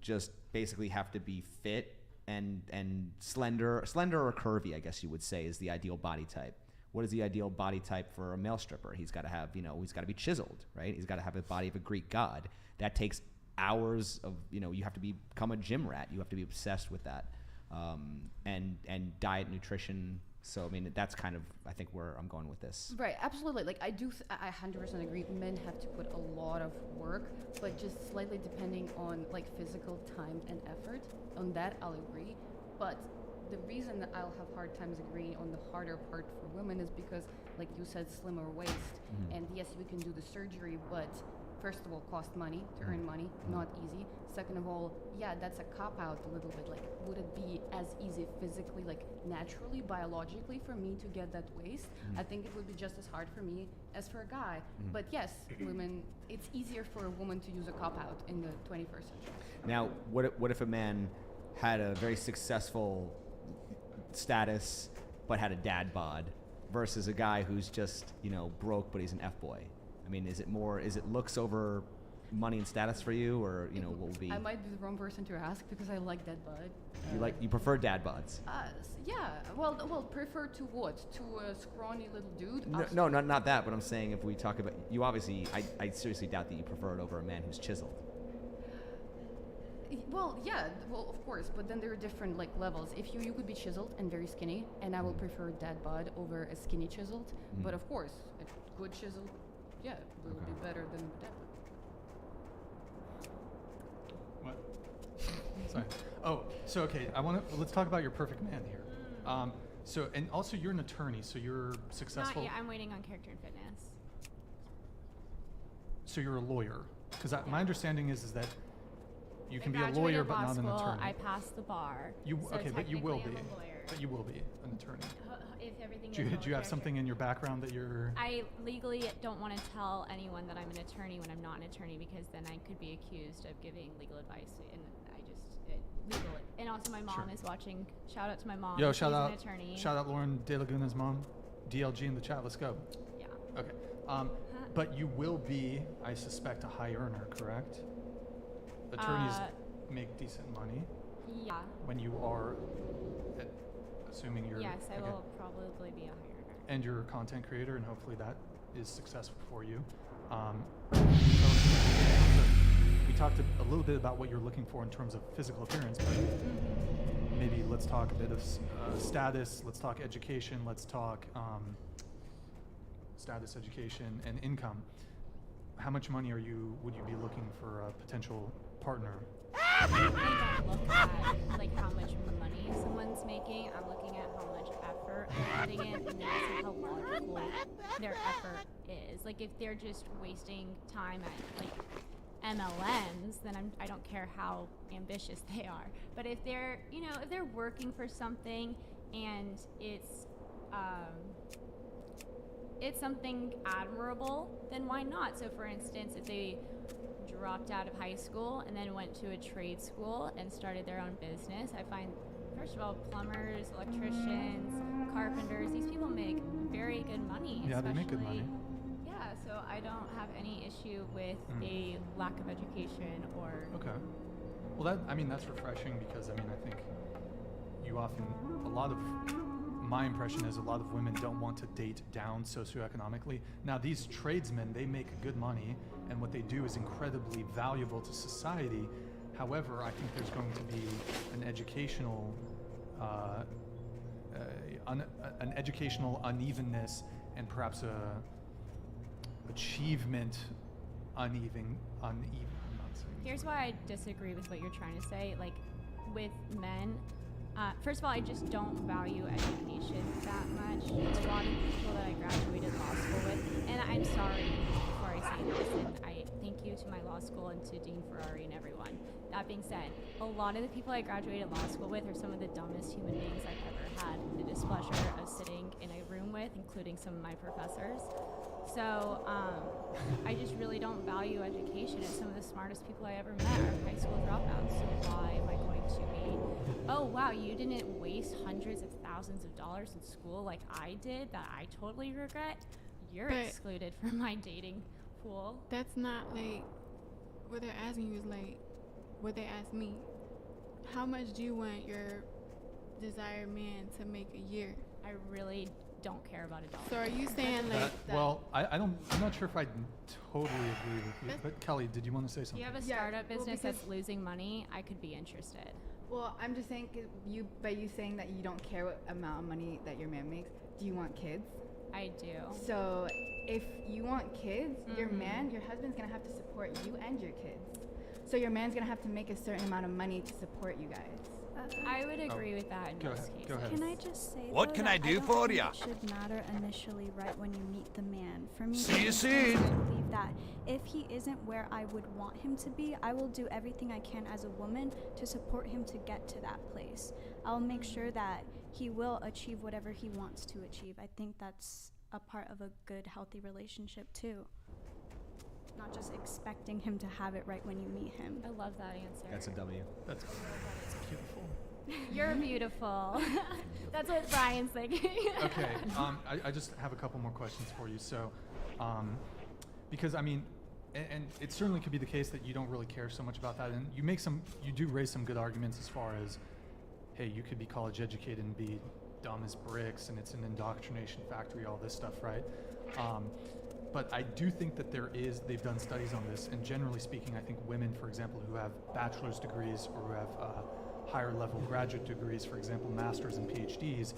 just basically have to be fit and slender or curvy, I guess you would say, is the ideal body type. What is the ideal body type for a male stripper? He's got to have, he's got to be chiseled, right? He's got to have a body of a Greek god. That takes hours of, you have to become a gym rat. You have to be obsessed with that, and diet, nutrition. So, I mean, that's kind of, I think, where I'm going with this. Right, absolutely. Like, I 100% agree. Men have to put a lot of work, but just slightly depending on, like, physical time and effort. On that, I'll agree. But the reason that I'll have hard times agreeing on the harder part for women is because, like you said, slimmer waist. And yes, we can do the surgery, but first of all, cost money to earn money, not easy. Second of all, yeah, that's a cop-out a little bit. Like, would it be as easy physically, like naturally, biologically for me to get that waist? I think it would be just as hard for me as for a guy. But yes, women, it's easier for a woman to use a cop-out in the 21st century. Now, what if a man had a very successful status but had a dad bod versus a guy who's just, broke but he's an F-boy? I mean, is it looks over money and status for you, or what will be? I might be the wrong person to ask because I like that bod. You prefer dad bods? Yeah. Well, prefer to what? To a scrawny little dude? No, not that. But I'm saying, if we talk about you, obviously, I seriously doubt that you prefer it over a man who's chiseled. Well, yeah, of course, but then there are different levels. If you could be chiseled and very skinny, and I will prefer dad bod over a skinny chiseled. But of course, a good chiseled, yeah, will be better than dad bod. What? Sorry. Oh, so okay, let's talk about your perfect man here. So, and also you're an attorney, so you're successful. Not yet. I'm waiting on character and fitness. So you're a lawyer, because my understanding is that you can be a graduated lawyer but law not an school, attorney. I passed the bar. But you will be. I'm a lawyer. But you will be an attorney. If everything Do you have something in your background that you're? I legally don't want to tell anyone that I'm an attorney when I'm not an attorney, because then I could be accused of giving legal advice, and legal. And also, my mom is watching. Shout out to my mom. Yo, She's shout out! an attorney. Shout out Lauren De Laguna's mom, DLG in the chat. Let's go. Yeah. Okay. But you will be, I suspect, a high earner, correct? Attorneys make decent money. Yeah. When you are, assuming you're. Yes, I will probably be a high earner. And you're a content creator, and hopefully that is successful for you. We talked a little bit about what you're looking for in terms of physical appearance, but maybe let's talk a bit of status. Let's talk education. Let's talk status, education, and income. How much money would you be looking for a potential partner? I don't look at how much money someone's making. I'm looking at how much effort they're putting in, and then I see how logical their effort is. Like, if they're just wasting time at MLMs, then I don't care how ambitious they are. But if they're if they're working for something and it's something admirable, then why not? So, for instance, if they dropped out of high school and then went to a trade school and started their own business, I find, first of all, plumbers, electricians, carpenters, these people make very good money. Yeah, they make good money. Yeah, so I don't have any issue with a lack of education or... Okay. Well, that's refreshing, because, I think my impression is a lot of women don't want to date down socioeconomically. Now, these tradesmen, they make good money, and what they do is incredibly valuable to society. However, I think there's going to be an educational unevenness, and perhaps achievement uneven. I'm not saying. Here's why I disagree with what you're trying to say. Like, with men, first of all, I just don't value education that much. A lot of people that I graduated law school with, and I'm sorry before I say this, and I thank you to my law school and to Dean Ferrari and everyone. That being said, a lot of the people I graduated law school with are some of the dumbest human beings I've ever had the displeasure of sitting in a room with, including some of my professors. So I just really don't value education, and some of the smartest people I ever met are high school dropouts. So why am I going to be, oh wow, you didn't waste hundreds of thousands of dollars in school like I did that I totally regret? You're excluded from my dating pool. That's not what they're asking you is what they asked me. How much do you want your desired man to make a year? I really don't care about a dollar. So are you saying like that? Well, I'm not sure if I totally agree with you. But Kelly, did you want to say If something? you have a Yeah, startup well, business because- that's losing money, I could be interested. Well, I'm just saying, by you saying that you don't care what amount of money that your man makes, do you want kids? I do. So if you want kids, your Mhm. your husband's gonna have to support you and your kids. So your man's gonna have to make a certain amount of money to support you guys. I would agree with that in Go most ahead, cases. go ahead. Can I just say What though, can that I do don't for think ya? It should matter initially right when you meet the man. For me, See you it's soon. important to believe that if he isn't where I would want him to be, I will do everything I can as a woman to support him to get to that place. I'll make sure that he will achieve whatever he wants to achieve. I think that's a part of a good, healthy relationship too. Not just expecting him to have it right when you meet him. I love that answer. That's a W. That's beautiful. You're beautiful. That's what Brian's thinking. Okay, I just have a couple more questions for you. So, because I mean, and it certainly could be the case that you don't really care so much about that, and you do raise some good arguments as far as, hey, you could be college educated and be dumb as bricks, and it's an indoctrination factory, all this stuff, right? But I do think that they've done studies on this, and generally speaking, I think women, for example, who have bachelor's degrees or who have higher level graduate degrees, for example, masters and PhDs,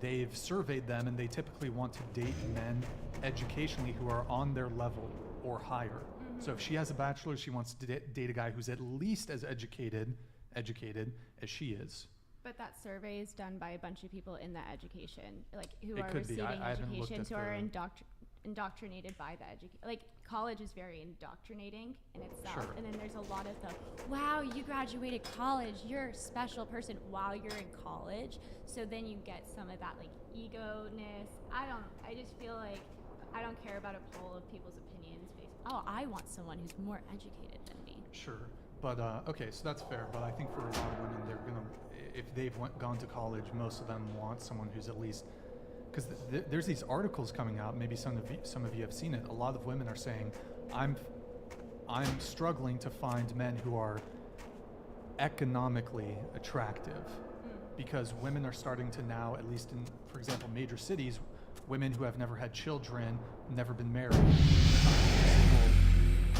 they've surveyed them and they typically want to date men educationally who are on their level or higher. So if she has a bachelor's, she wants to date a guy who's at least as educated as she is. But that survey is done by a bunch of people in that education, like who It are could be. receiving I haven't looked education, at who are the- indoctrinated by the education. Like college is very indoctrinating in itself, Sure. and then there's a lot of the, wow, you graduated college, you're a special person while you're in college. So then you get some of that like ego-ness. I just feel like I don't care about a poll of people's opinions based. Oh, I want someone who's more educated than me. Sure, but okay, so that's fair. But I think for a lot of women, they're gonna, if they've gone to college, most of them want someone who's at least, because there's these articles coming out. Maybe some of you have seen it. A lot of women are saying, I'm struggling to find men who are economically attractive, because women are starting to now, at least in, for example, major cities, women who have never had children, never been married,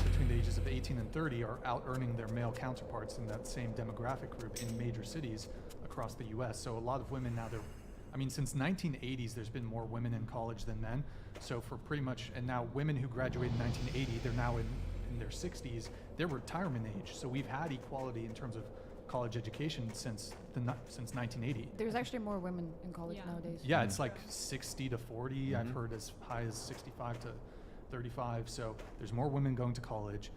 between the ages of 18 and 30 are out earning their male counterparts in that same demographic group in major cities across the US. So a lot of women now, since 1980s, there's been more women in college than men. So for pretty much, and now women who graduated in 1980, they're now in their 60s, they're retirement age. So we've had equality in terms of college education since 1980. There's actually more women in college Yeah. nowadays. Yeah, it's like 60 to 40. I've heard as high as 65 to 35. So there's more women going to college.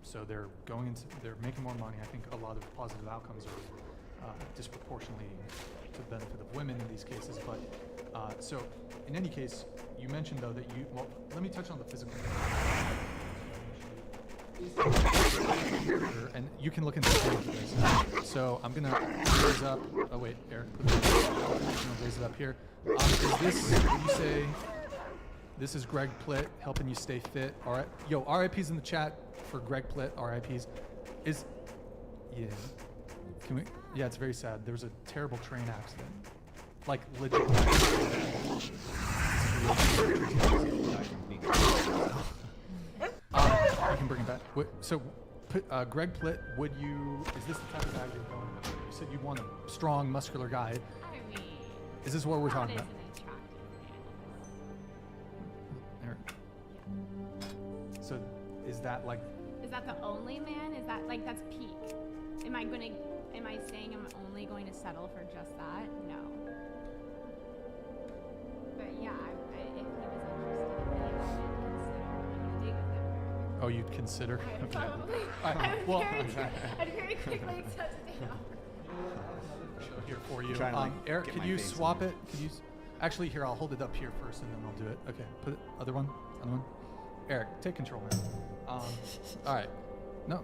So they're making more money. I think a lot of positive outcomes are disproportionately to the benefit of women in these cases. But so in any case, you mentioned though that let me touch on the physical. And you can look into this. So I'm gonna raise up. Oh wait, Eric, I'm gonna raise it up here. Is this? Would you say this is Greg Plitt helping you stay fit? All right, yo, RIPs in the chat for Greg Plitt. RIPs. Yeah. Can we? Yeah, it's very sad. There was a terrible train accident, like legit. You can bring it back. So, Greg Plitt, is this the type of guy you're going with? You said you want a strong, muscular guy. I mean, Is this what we're that talking is about? an attractive man. Eric. So, is that like, Is that the only man? Is that like that's peak? Am I saying I'm only going to settle for just that? No. But yeah, if he was interested in me, I would consider having a date with him. oh, you'd consider? I would Okay. probably. Well, I'd very quickly accept a date offer. show here for you. Trying to, like, Eric, get could my you face in swap there. it? Actually, here, I'll hold it up here first and then I'll do it. Okay, put it, other one. Eric, take control, man. All right. No,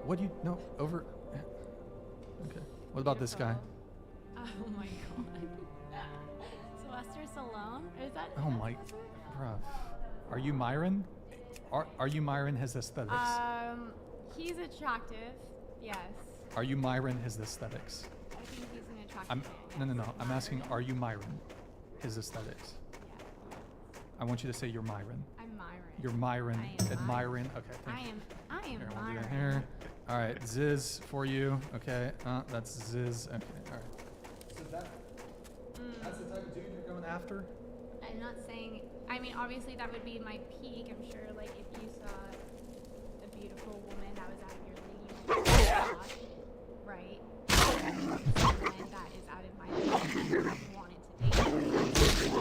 over. Okay. What about this guy? Oh my god. Sylvester Stallone? Is that? Oh my, bruh. Are you Myron? Are you Myron has aesthetics? He's attractive. Yes. Are you Myron his aesthetics? I think he's an attractive No, man. no, no. Yes. I'm asking, are you Myron his aesthetics? Yeah. I want you to say you're Myron. I'm Myron. You're Myron. I am Admiring. Okay, I thank you. am Here, we'll do Myron. that here. All right, Ziz for you. Okay, that's Ziz. Okay, all right. So that's the type of dude you're going after? I'm not saying. I mean, obviously that would be my peak. I'm sure, like if you saw a beautiful woman that was out of your league, you might watch it, right? Someone that is out of my league, you wanted to date.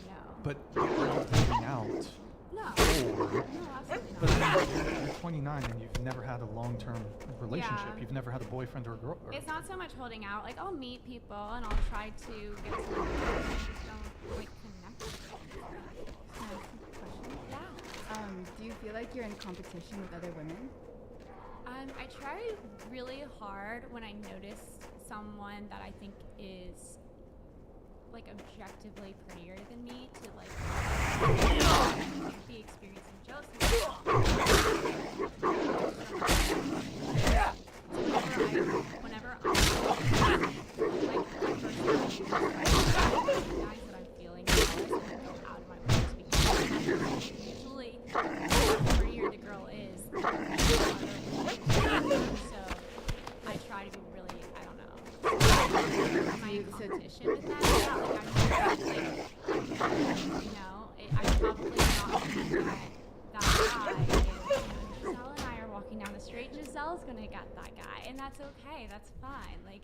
No. But you're not holding out. No. Or, No, absolutely but not. then you're 29 and you've never had a long-term relationship. Yeah. You've never had a boyfriend or a girl. It's not so much holding out. Like I'll meet people and I'll try to get to know them. I just don't like connect with them. Can I ask you a question? Yeah. Do you feel like you're in competition with other women? I try really hard when I notice someone that I think is like objectively prettier than me to like be experiencing jealousy. Whenever I like guys that I'm feeling jealous and I go out of my way to be jealous. Usually, the prettier the girl is, the harder. So I try to be really, I don't know. Am I in competition with that? Yeah, like I'm you know, I'm probably not that guy. If Giselle and I are walking down the street, Giselle's gonna get that guy, and that's okay. That's fine. Like,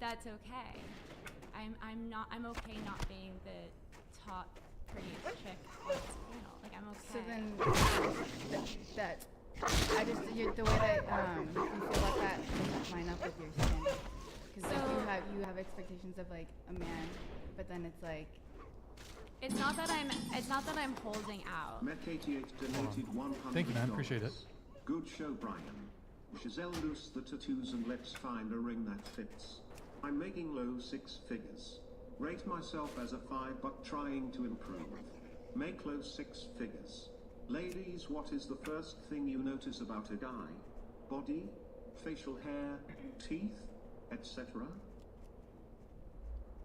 that's okay. I'm okay not being the top prettiest chick on this panel. Like I'm okay. So then, the way that you feel about that doesn't line up with your standards. Because So- you have expectations of like a man, but then it's like. It's not that I'm holding out. Met88 donated $100. Thank you, man. Appreciate it. Good show, Brian. Giselle, loose the tattoos and let's find a ring that fits. I'm making low six figures. Rate myself as a 5 but trying to improve. Make low six figures. Ladies, what is the first thing you notice about a guy? Body, facial hair, teeth, etc.?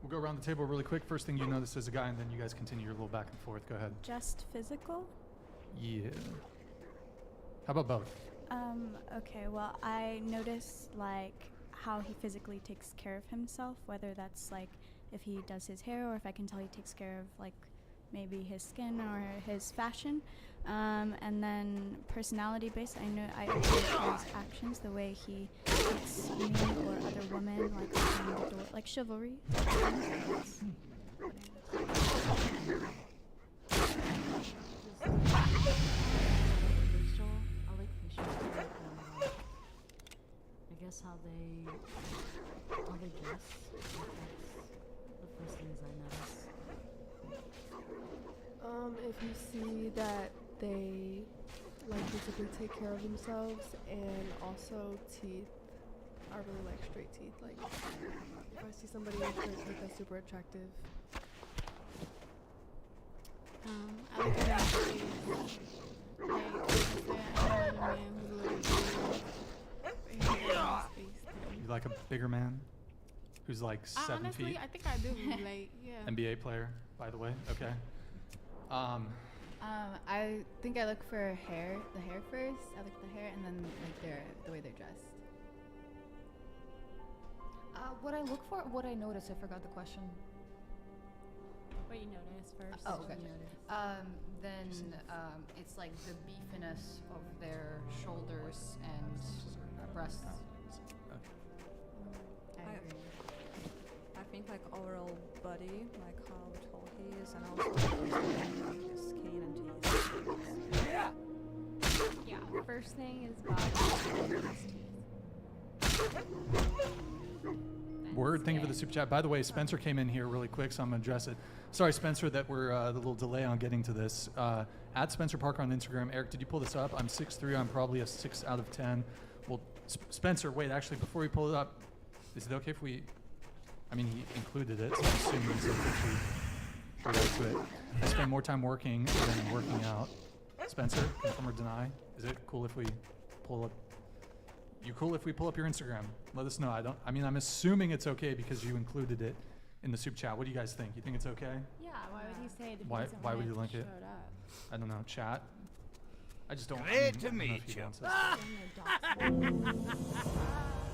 We'll go around the table really quick. First thing you notice as a guy, and then you guys continue your little back and forth. Go ahead. Just physical? Yeah. How about both? Okay, well, I notice like how he physically takes care of himself, whether that's like if he does his hair or if I can tell he takes care of like maybe his skin or his fashion. And then personality based, I observe his actions, the way he treats me or other women, like opening the door, like chivalry. Facial, I like facial hair and I guess how they dress. That's the first things I notice. If you see that they like physically take care of themselves and also teeth, I really like straight teeth. Like if I see somebody with straight teeth, that's super attractive. I like a man face. Like, I want a man who's a little bit bigger. He has a nice face thing. You like a bigger man who's like 7 Honestly, feet? I think I do. Like, yeah. NBA player, by the way. Okay. I think I look for the hair first. I look at the hair and then like the way they're dressed. What I look for, what I notice, I forgot the question. What you notice first. Oh, gotcha. Then it's like the beefiness of their shoulders and breasts. I agree. I think like overall body, like how tall he is, and also his skin and teeth. Yeah, first thing is body, and his teeth. Word, thank you for the Skin. super chat. By the way, Spencer came in here really quick, so I'm going to address it. Sorry, Spencer, that we're the little delay on getting to this. At Spencer Parker on Instagram. Eric, did you pull this up? I'm 6'3". I'm probably a 6 out of 10. Well, Spencer, wait, actually, before we pull it up, is it okay if we... I mean, he included it, so I'm assuming he's officially related to it. I spend more time working than working out. Spencer, confirm or deny? Is it cool if we pull up You cool if we pull up your Instagram? Let us know. I mean, I'm assuming it's okay because you included it in the soup chat. What do you guys think? You think it's okay? Yeah, why would he say it? if Why- he doesn't why want would you link it? showed up? I don't know. Chat. I just don't. Great to I don't know if meet he you. wants us-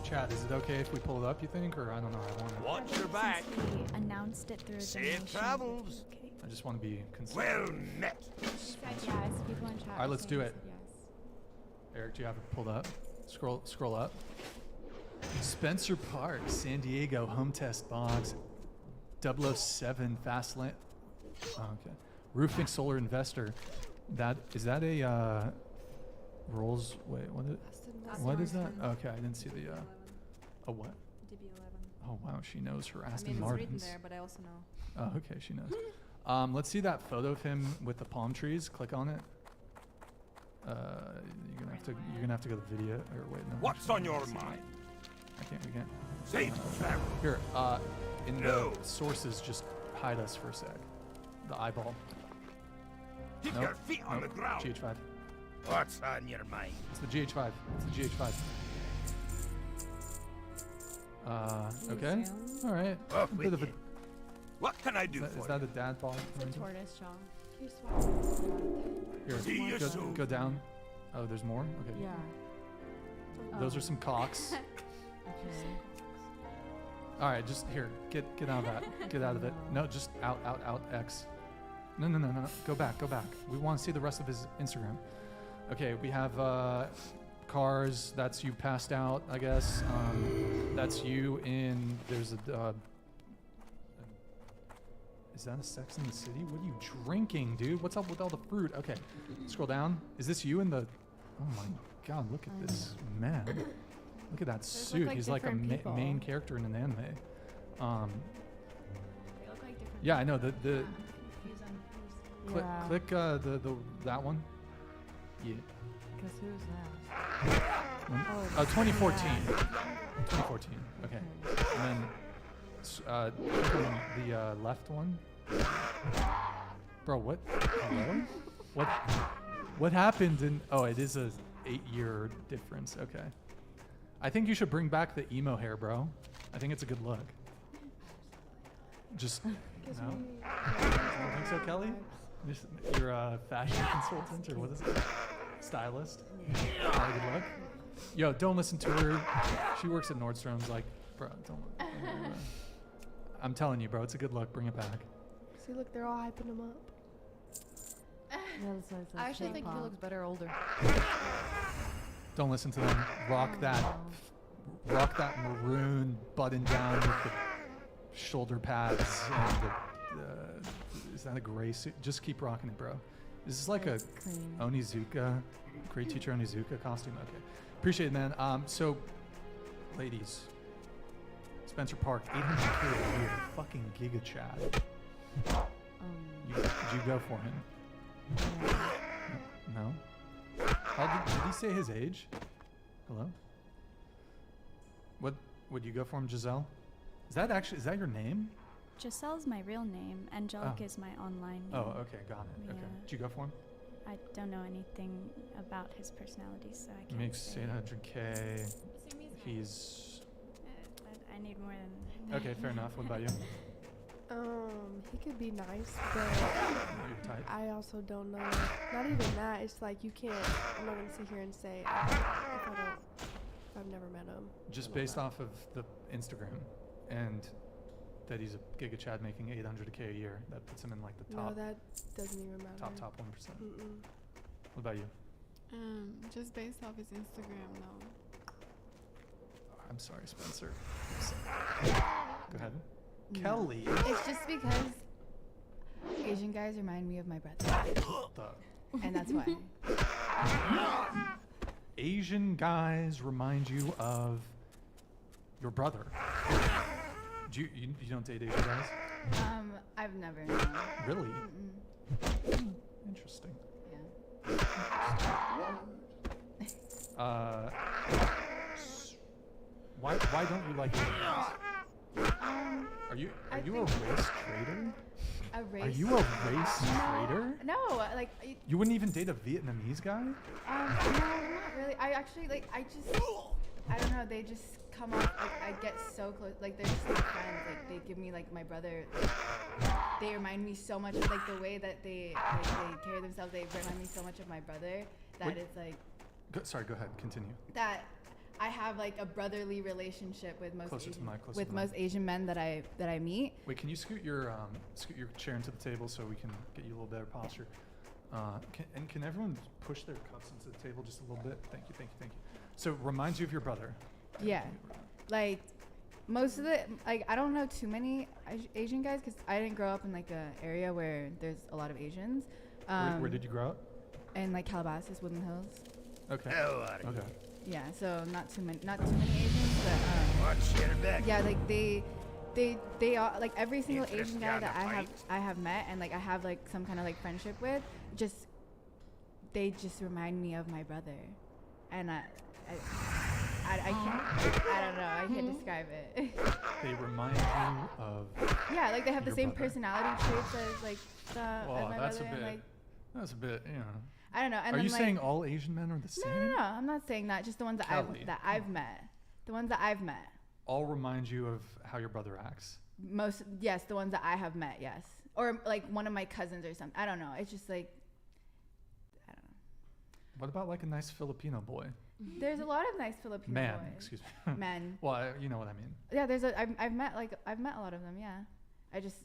Chat. Is it okay if we pull it up? You think, or I don't know. I want to. Watch your back. Since we announced it through a Safe donation, travels. okay. I just want to be consistent. Well met. He said yes. People in chat. All right, were let's saying do he it. said Yes. Eric, do you have it pulled up? Scroll up. Spencer Park, San Diego home test box. 007 fast lane. Oh, okay. Roofing solar investor. Is that a Rolls? Wait, what is that? Okay, I didn't see the. A what? DB11. Oh wow, she knows her I Aston mean, it's written Martins. there, but I also know. Oh, okay, she knows. Let's see that photo of him with the palm trees. Click on it. You're gonna have to go to the video. Or wait, no. What's on your mind? We can't. Safe travel. Here, in No. the sources, just hide us for a sec. The eyeball. Keep Nope, your feet on the nope, ground. GH5. What's on your mind? It's the GH5. It's the GH5. Okay. All right. Off A with bit of a. you. What can I do Is for that you? a dad ball? It's a tortoise jaw. Here, See you go, soon. go down. Oh, there's more. Okay. Yeah. Those are some cocks. Okay. All right, just here. Get out of that. Get out of it. No, just out. X. No. Go back. We want to see the rest of his Instagram. Okay, we have cars. That's you passed out, I guess. That's you in. There's a. Is that a Sex in the City? What are you drinking, dude? What's up with all the fruit? Okay, scroll down. Is this you in the? Oh my God! Look at this man. Look at that look suit. like He's like a different people. main character in an anime. They look like different. Yeah, I know the Who's on who's? click that one. Yeah. Because who's that? Oh, 2014. 2014. Okay. And then click on the left one. Bro, what? Hello? What happened in? Oh, it is a 8-year difference. Okay. I think you should bring back the emo hair, bro. I think it's a good look. Just no. You don't think so, Kelly? You're a fashion consultant or what is it? Stylist. Not a good look. Yo, don't listen to her. She works at Nordstrom's. Like, bro, don't. I'm telling you, bro, it's a good look. Bring it back. See, look, they're all hyping him up. I actually think he looks better older. Don't listen to them. Rock that maroon button down with the shoulder pads and the. Is that a gray suit? Just keep rocking it, bro. Is this like a Onizuka, great teacher Onizuka costume? Okay, appreciate it, man. So, ladies, Spencer Park, 800K a year, fucking Giga Chad. Did you go for him? No. Did he say his age? Hello? What would you go for him, Giselle? Is that your name? Giselle's my real name. Angelic Oh. is my online name. Oh, okay, got it. Okay. Yeah. Did you go for him? I don't know anything about his personality, so I can't Makes say. 800K. He's I need more than. okay. Fair enough. What about you? He could be nice, but Your type? I also don't know. Not even that. It's like you can't. I'm not gonna sit here and say if I've never met him. Just based off of the Instagram, and that he's a Giga Chad making 800K a year. That puts him in like the No, top. that doesn't even matter. Top 1%. Mm-mm. What about you? Just based off his Instagram, though. I'm sorry, Spencer. Go ahead. Kelly. It's just because Asian guys remind me of my brother. And that's why. Asian guys remind you of your brother. You don't date Asian guys? I've never known. Really? Mm-mm. Interesting. Yeah. Why don't you like Asian guys? Are you a race traitor? A race? Are you a race traitor? No, like. You wouldn't even date a Vietnamese guy? No, not really. I actually I just. I don't know. They just come off. Like, I get so close. Like they're just like friends. Like they give me like my brother. They remind me so much of like the way that they carry themselves. They remind me so much of my brother that Wait. it's like Sorry, go ahead. Continue. that I have like a brotherly relationship with most Closer to Asian, the mic, closer with to the mic. most Asian men that I meet. Wait, can you scoot your chair into the table so we can get you a little better posture? Can everyone push their cups into the table just a little bit? Thank you. So reminds you of your brother. Yeah, like most of the like I don't know too many Asian guys because I didn't grow up in like a area where there's a lot of Asians. Where did you grow up? In like Calabasas, Woodland Hills. Okay. Okay. Yeah, so not too many Asians, but Watch your back. yeah, like they are like every single Interest Asian guy on the that I have met and like I have like some kind of like friendship with, they just remind me of my brother, and I can't, I don't know, I can't describe it. They remind you of. Yeah, like they have the your same brother. personality traits as like as Well, my that's brother, a bit. and like That's a bit. You know. I don't know. And Are then you like, saying all Asian men are the same? No, I'm not saying that. Just the ones that Kelly. I've met. The ones that I've met. All remind you of how your brother acts. Yes, the ones that I have met, yes. Or like one of my cousins or something. I don't know. It's just like, I don't know. What about like a nice Filipino boy? There's a lot of nice Filipino Man, boys. excuse me. Men. Well, you know what I mean. Yeah, I've met a lot of them, yeah. I just.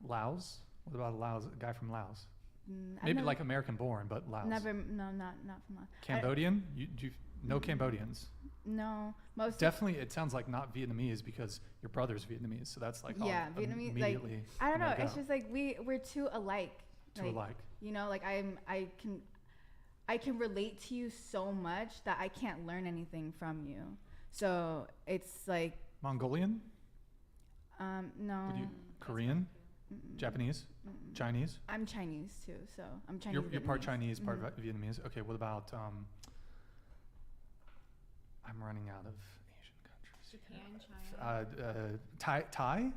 Laos? What about a Laos? A guy from Laos? I've Maybe never- like American born, but Laos. Never, no, not from Laos. Cambodian? Do you no Cambodians? No, most. Definitely, it sounds like not Vietnamese because your brother's Vietnamese, so that's like Yeah, Vietnamese. Like immediately. I don't know. no It's go. just like we're too alike. Too alike. You know, like I can relate to you so much that I can't learn anything from you. So it's like Mongolian? no. Would you Korean? Japanese? Chinese? I'm Chinese too, so I'm Chinese. You're part Vietnamese. Chinese, part Mhm. Vietnamese. Okay, what about I'm running out of Asian countries. Japan, China. Thai?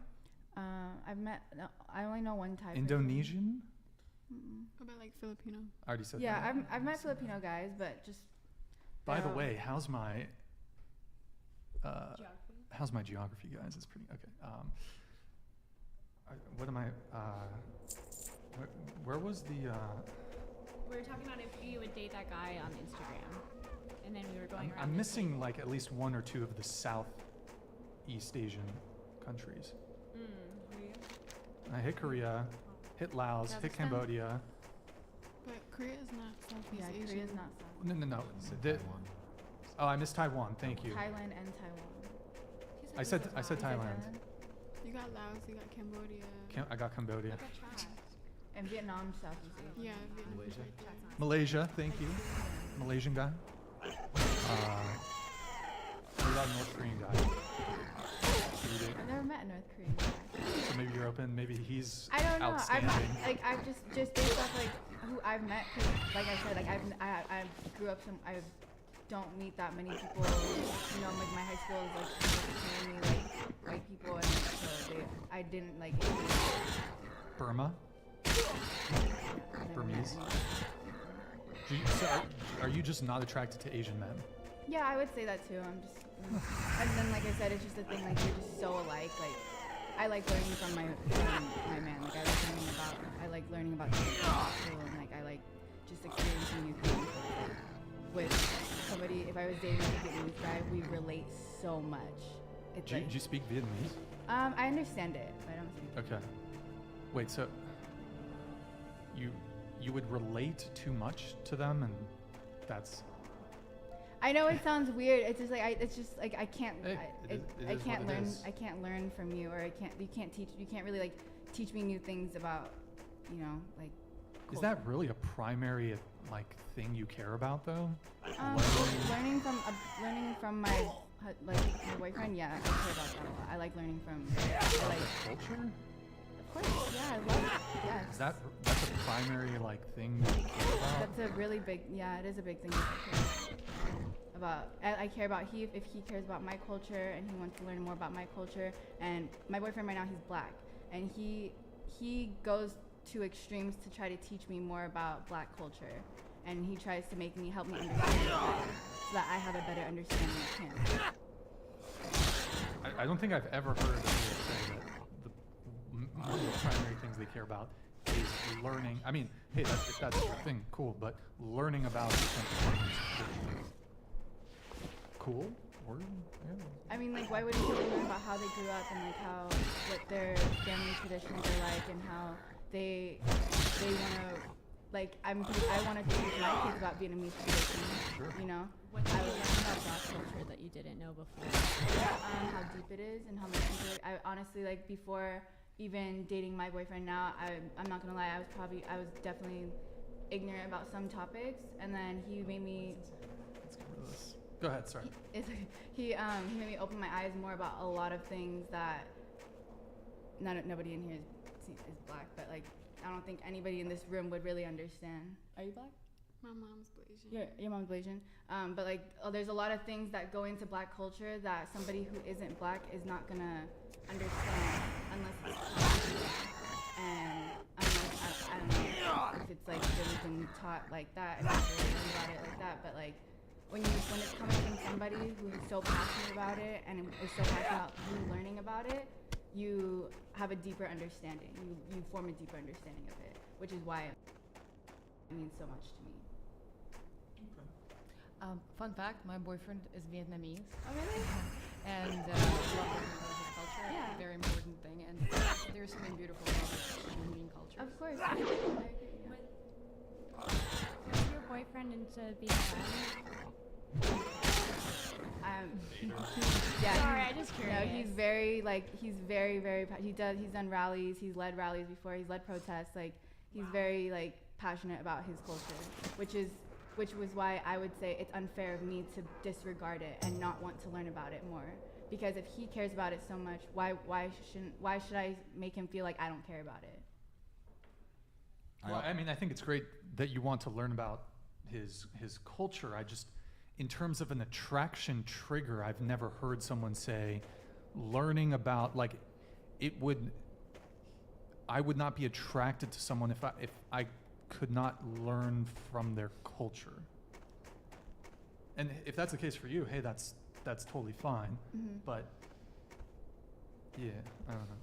I've met. No, I only know one Thai. person. Indonesian? What about like Filipino? I already said Yeah, that. I've met Filipino guys, but just. By the they're- way, how's my Geography. how's my geography, guys? It's pretty okay. What am I? Where was the? We were talking about if you would date that guy on Instagram, and then we were going around. I'm the missing table. like at least one or two of the Southeast Asian countries. I hit Korea, hit Laos, hit Kazakhstan? Cambodia. But Korea is not Southeast Yeah, Asian. Korea's not South. No. Oh, I missed Taiwan. Thank you. Thailand and Taiwan. I said You said Thailand. You got Laos, you got Cambodia. I got Cambodia. Look at Chad. And Vietnam, Southeast Asia. Yeah, Vietnam is right there. Malaysia, thank you. Malaysian guy. What about North Korean guy? I've never met a North Korean guy. So maybe you're open. Maybe he's I don't know. outstanding. I've just based off like who I've met. Cause like I said, like I grew up I don't meet that many people. You know, like my high school is like mainly like white people, and so I didn't like. Burma. never Burmese. met So are you just not attracted to Asian men? Yeah, I would say that too. I'm just, and then like I said, it's just the thing. Like you're just so alike. Like I like learning from my man. Like I like learning about different people, and like I like just experiencing new things. Like, with somebody, if I was dating a Vietnamese guy, we relate so much. It's Do like, you speak Vietnamese? I understand it, but I don't speak it. Okay. Wait, so you would relate too much to them, and that's I know it sounds weird. It's just like I can't. Hey, I is can't what it learn. is. I can't learn from you, or you can't really like teach me new things about, you know, like. Is that really a primary like thing you care about though? Learning from my my boyfriend. Yeah, I care about that a lot. I like learning from. I like Culture? Of course, yeah, I love it. Yeah. Is that's a primary like thing you care about? That's a really big. Yeah, it is a big thing. I care about. I care about if he cares about my culture and he wants to learn more about my culture. And my boyfriend right now, he's black, and he goes to extremes to try to teach me more about black culture. and he tries to help me understand it better, so that I have a better understanding of him. I don't think I've ever heard anyone say that one of the primary things they care about is learning. I mean, hey, if that's your thing, cool, but learning about different cultures is cool. Or, yeah. I mean, like, why wouldn't you learn about how they grew up and like what their family traditions are like and how they want to, like, I want to teach my kids about Vietnamese traditions, Sure. you know? What do you learn about Black culture that you didn't know before? How deep it is and how much deeper. I honestly, like, before even dating my boyfriend now, I'm not gonna lie, I was definitely ignorant about some topics, and then he made me. Let's get rid of this. Go ahead, sorry. He made me open my eyes more about a lot of things that nobody in here is black, but like I don't think anybody in this room would really understand. Are you black? My mom's Blasian. Your mom's Blasian. But like there's a lot of things that go into black culture that somebody who isn't black is not gonna understand unless it's taught. And unless I don't know if it's like really been taught like that and really learn about it like that, but like when it's coming from somebody who's so passionate about it and is so passionate about you learning about it, you have a deeper understanding. You form a deeper understanding of it, which is why it means so much to me. Fun fact, my boyfriend is Vietnamese. Oh, really? And love learning about his culture. Yeah. Very important thing. And there's something beautiful about Indian culture. Of course. I agree, yeah. Was your boyfriend into Vietnam? Yeah. Sorry, I just curious. No, he's very he's done rallies, he's led rallies before, he's led protests, like he's very like passionate about his culture, which was why I would say it's unfair of me to disregard it and not want to learn about it more. Because if he cares about it so much, why should I make him feel like I don't care about it? Well, I mean, I think it's great that you want to learn about his culture. I just, in terms of an attraction trigger, I've never heard someone say, learning about, like, I would not be attracted to someone if I could not learn from their culture. And if that's the case for you, hey, that's totally fine. Mm-hmm. But yeah, I don't know.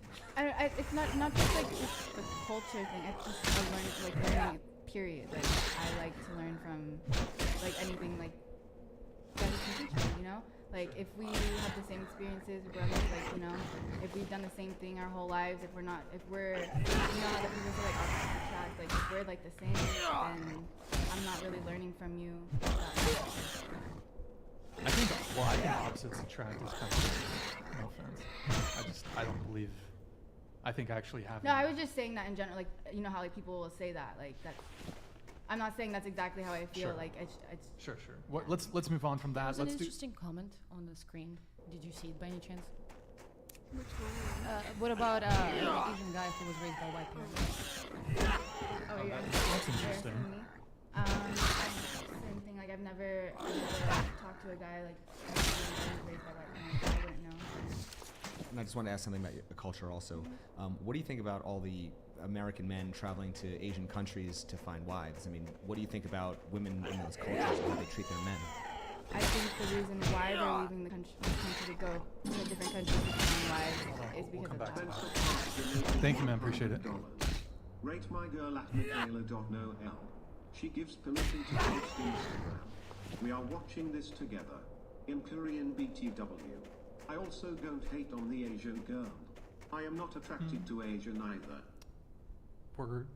It's not just like just the culture thing. It's just learning period. Like I like to learn from like anything like that he can teach me. You know, like if we have the same experiences, we're like if we've done the same thing our whole lives, if we're how the people say like opposites attract. Like if we're like the same, then I'm not really learning from you. I think opposites attract is kind of, no offense. I don't believe, I think I actually have. No, I was just saying that in general, like, you know how like people will say that, like that. I'm not saying that's exactly how I feel, Sure. like it's. Sure. Let's move on from that. There's an Let's do. interesting comment on the screen. Did you see it by any chance? Which one? What about an Asian guy who was raised by white parents? Oh, you're That's interesting. Same thing. Like I've never talked to a guy like who was raised by white parents. I wouldn't know. And I just want to ask something about your culture also. What do you think about all the American men traveling to Asian countries to find wives? I mean, what do you think about women in those cultures and how they treat their men? I think the reason why they're leaving the country to go to different countries to find wives is because We'll come of back to that. that. Thank you, man. Appreciate it. Rate my girl at Michaela.noel. She gives permission to post Instagram. We are watching this together. In Korean BTW. I also don't hate on the Asian girl. I am not attracted to Asian either. Word.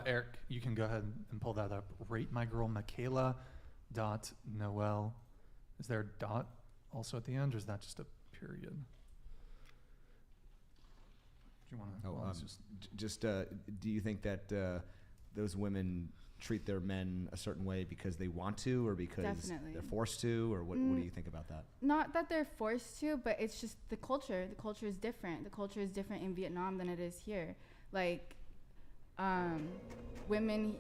Eric, you can go ahead and pull that up. Rate my girl Michaela. Noel. Is there a dot also at the end, or is that just a period? Do you want to? Do you think that those women treat their men a certain way because they want to, or because Definitely. they're forced to, or what do you think about that? Not that they're forced to, but it's just the culture. The culture is different. The culture is different in Vietnam than it is here. Like, women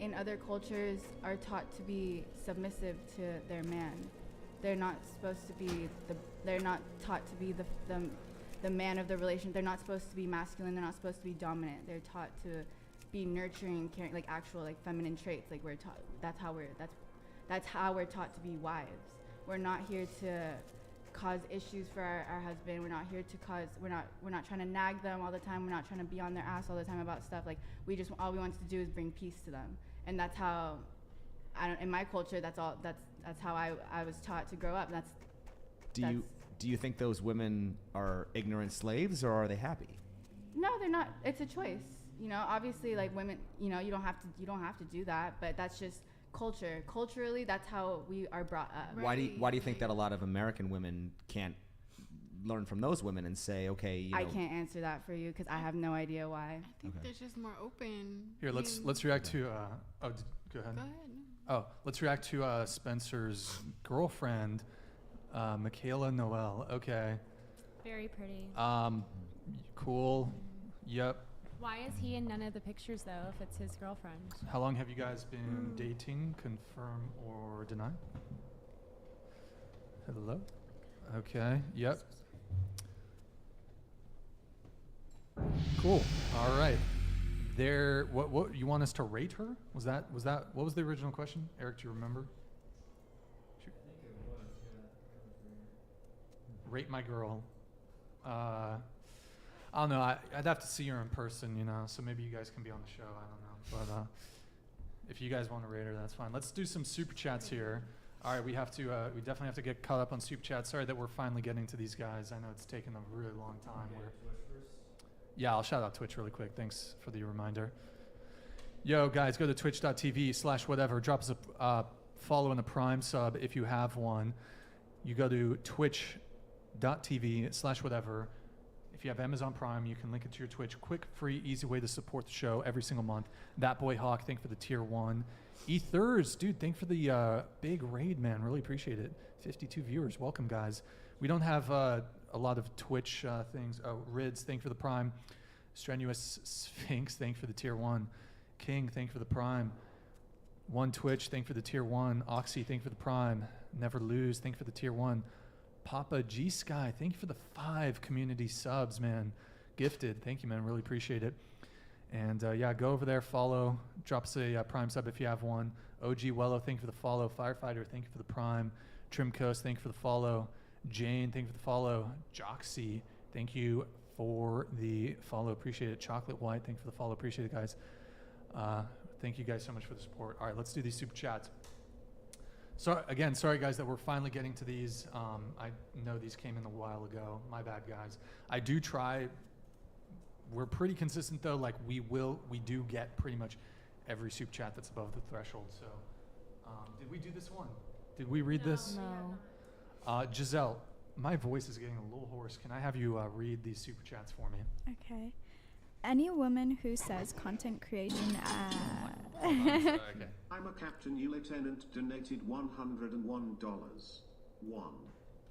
in other cultures are taught to be submissive to their man. They're not supposed to be they're not taught to be the man of the relation. They're not supposed to be masculine. They're not supposed to be dominant. They're taught to be nurturing, caring, like actual like feminine traits. Like we're taught. That's how we're taught to be wives. We're not here to cause issues for our husband. We're not here to cause. We're not trying to nag them all the time. We're not trying to be on their ass all the time about stuff. Like all we want to do is bring peace to them. And that's how, in my culture, that's how I was taught to grow up. Do you think those women are ignorant slaves, or are they happy? No, they're not. It's a choice. You know, obviously, like women, you know, you don't have to do that, but that's just culture. Culturally, that's how we are brought up. Right. Why do you think that a lot of American women can't learn from those women and say, okay, you know, I can't answer that for you because I have no idea why. I think they're just more open. Here, let's react to. Go ahead. Go ahead. Oh, let's react to Spencer's girlfriend, Michaela Noel. Okay. Very pretty. Cool. Yep. Why is he in none of the pictures though? If it's his girlfriend. How long have you guys been dating? Confirm or deny? Hello. Okay. Yep. Cool. All right. What you want us to rate her? Was that what was the original question? Eric, do you remember? Rate my girl. I don't know. I'd have to see her in person, you know. So maybe you guys can be on the show. I don't know. But if you guys want to rate her, that's fine. Let's do some super chats here. All right, we definitely have to get caught up on super chats. Sorry that we're finally getting to these guys. I know it's taken a really long time. Yeah, I'll shout out Twitch really quick. Thanks for the reminder. Yo, guys, go to twitch.tv/whatever. Drop us a follow and a Prime sub if you have one. You go to twitch.tv/whatever. If you have Amazon Prime, you can link it to your Twitch. Quick, free, easy way to support the show every single month. That Boy Hawk, thank for the tier 1. Ethers, dude, thank for the big raid, man. Really appreciate it. 52 viewers. Welcome, guys. We don't have a lot of Twitch things. Oh, Rids, thank for the Prime. Strenuous Sphinx, thank for the tier 1. King, thank for the Prime. One Twitch, thank for the tier 1. Oxy, thank for the Prime. Never Lose, thank for the tier 1. Papa G Sky, thank you for the 5 community subs, man. Gifted, thank you, man. Really appreciate it. And yeah, go over there, follow, drop us a Prime sub if you have one. OG Wello, thank you for the follow. Firefighter, thank you for the Prime. Trim Coast, thank you for the follow. Jane, thank you for the follow. Joxy, thank you for the follow. Appreciate it. Chocolate White, thank you for the follow. Appreciate it, guys. Thank you guys so much for the support. All right, let's do these super chats. So again, sorry guys that we're finally getting to these. I know these came in a while ago. My bad, guys. I do try. We're pretty consistent though. Like we do get pretty much every super chat that's above the threshold. So did we do this one? Did we read this? No. Giselle, my voice is getting a little hoarse. Can I have you read these super chats for me? Okay. Any woman who says content creation Okay. I'm a captain. You lieutenant donated $101. 1.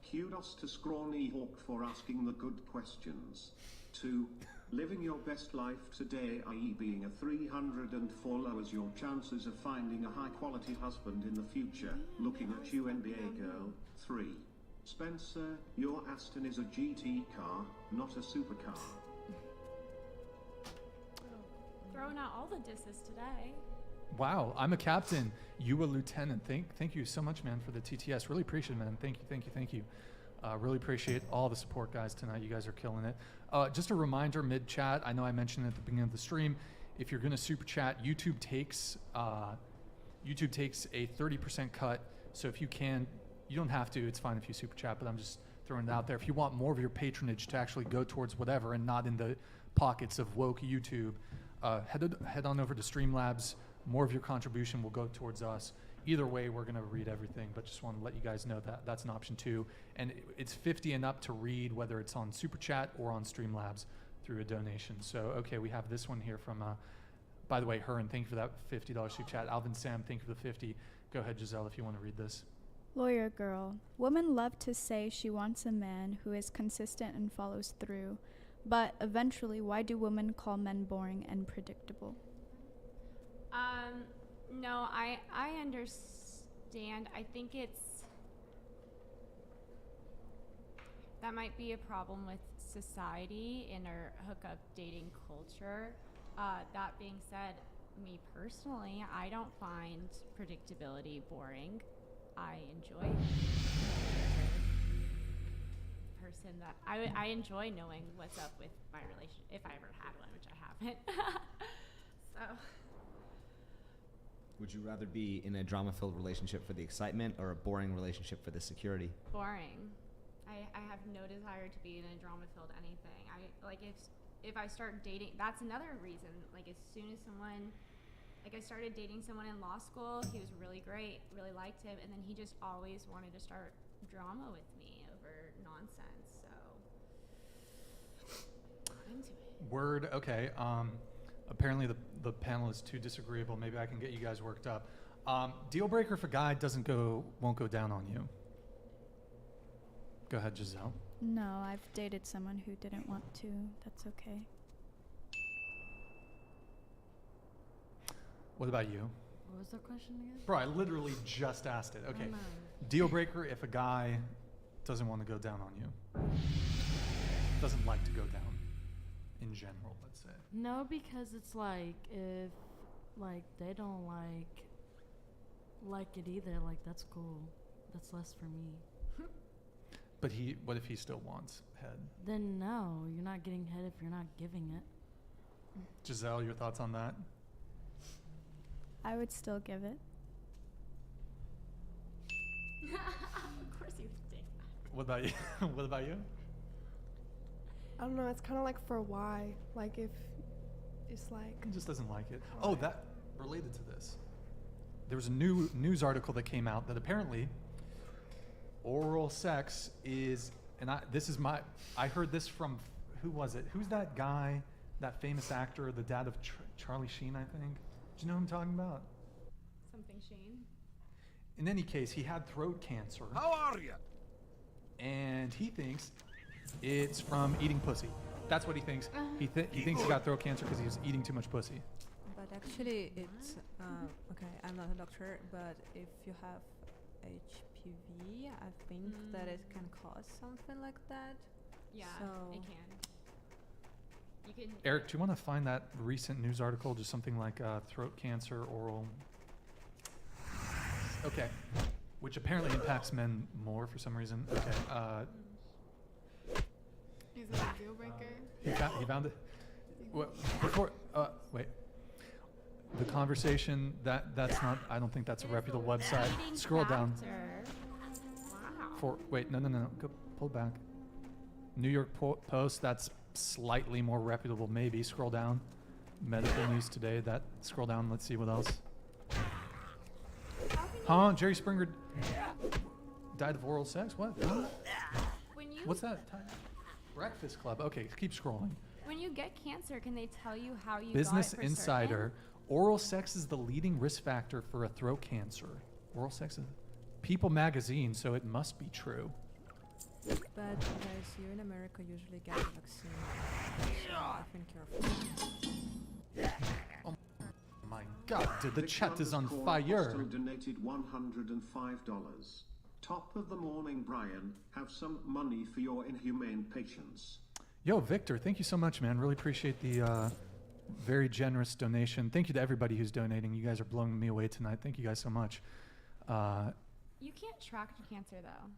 Kudos to Scrawny Hawk for asking the good questions. 2. Living your best life today, i.e. being a 304 lowers your chances of finding a high-quality husband in the future. Looking at you, NBA girl. 3. Spencer, your Aston is a GT car, not a supercar. Throwing out all the disses today. Wow, I'm a captain. You a lieutenant. Thank you so much, man, for the TTS. Really appreciate it, man. Thank you. Really appreciate all the support, guys, tonight. You guys are killing it. Just a reminder, mid-chat, I know I mentioned it at the beginning of the stream, if you're going to super chat, YouTube takes a 30% cut. So if you can, you don't have to. It's fine if you super chat, but I'm just throwing it out there. If you want more of your patronage to actually go towards whatever and not in the pockets of woke YouTube, head on over to Streamlabs. More of your contribution will go towards us. Either way, we're going to read everything, but just want to let you guys know that that's an option too. And it's 50 and up to read, whether it's on Super Chat or on Streamlabs through a donation. So, okay, we have this one here from, by the way, Hearn, thank you for that $50 Super Chat. Alvin Sam, thank you for the 50. Go ahead, Giselle, if you want to read this. Lawyer girl. Women love to say she wants a man who is consistent and follows through. But eventually, why do women call men boring and predictable? No, I understand. I think that might be a problem with society in our hookup dating culture. That being said, me personally, I don't find predictability boring. I enjoy person that I enjoy knowing what's up with my relation if I ever had one, which I haven't. So Would you rather be in a drama-filled relationship for the excitement or a boring relationship for the security? boring. I have no desire to be in a drama-filled anything. I like if I start dating, that's another reason. Like as soon as someone, like I started dating someone in law school, he was really great, really liked him, and then he just always wanted to start drama with me over nonsense. So not into it. Word. Okay. Apparently the panel is too disagreeable. Maybe I can get you guys worked up. Deal breaker if a guy won't go down on you. Go ahead, Giselle. No, I've dated someone who didn't want to. That's okay. What about you? What was the question again? Bro, I literally just asked it. Okay. no. Deal breaker if a guy doesn't want to go down on you. Doesn't like to go down in general, let's say. No, because it's like if like they don't like it either, like that's cool. That's less for me. But what if he still wants head? Then no, you're not getting head if you're not giving it. Giselle, your thoughts on that? I would still give it. Of course you would think that. What about you? What about you? I don't know. It's kind of like for why. Like if it's like. He just doesn't like it. Oh, that related to this. There was a new news article that came out that apparently oral sex is, and I heard this from, who was it? Who's that guy, that famous actor, the dad of Charlie Sheen, I think? Do you know who I'm talking about? Something Shane. In any case, he had throat cancer. How are you? And he thinks it's from eating pussy. That's what he thinks. He thinks he got throat cancer because he was eating too much pussy. But actually, it's okay. I'm not a doctor, but if you have HPV, I think that it can cause something like that. Yeah, So it can. You can. Eric, do you want to find that recent news article? Just something like throat cancer, oral. Okay. Which apparently impacts men more for some reason. Okay. Is it a deal breaker? He found it. Before, wait. The conversation, that's not, I don't think that's a reputable website. Scroll down. Wow. Wait, no. Go, pull back. New York Post, that's slightly more reputable, maybe. Scroll down. Medical News Today, scroll down, let's see what else. Huh? Jerry Springer died of oral sex? What? What's that? Breakfast Club. Okay, keep scrolling. When you get cancer, can they tell you how you Business got it for Insider. certain? Oral sex is the leading risk factor for a throat cancer. Oral sex is People Magazine, so it must be true. But guys, you in America usually get the vaccine. So I think you're fine. Oh my God, dude, the chat is on Victor fire. Hostel donated $105. Top of the morning, Brian. Have some money for your inhumane patients. Yo, Victor, thank you so much, man. Really appreciate the very generous donation. Thank you to everybody who's donating. You guys are blowing me away tonight. Thank you guys so much. You can't track cancer though.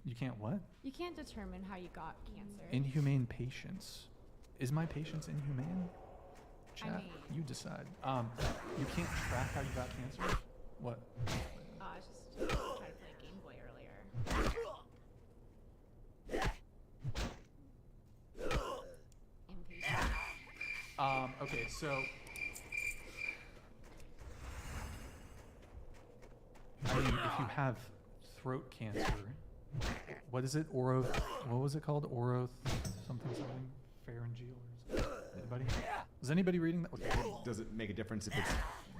You can't what? You can't determine how you got cancer. Inhumane patients. Is my patients inhumane? Chat, mean- you decide. You can't track how you got cancer? What? I was just trying to play Game Boy earlier. Impatient. Okay, so I mean, if you have throat cancer, what is it? What was it called? Something, pharyngeal. Anybody? Was anybody reading that? Does it make a difference if it's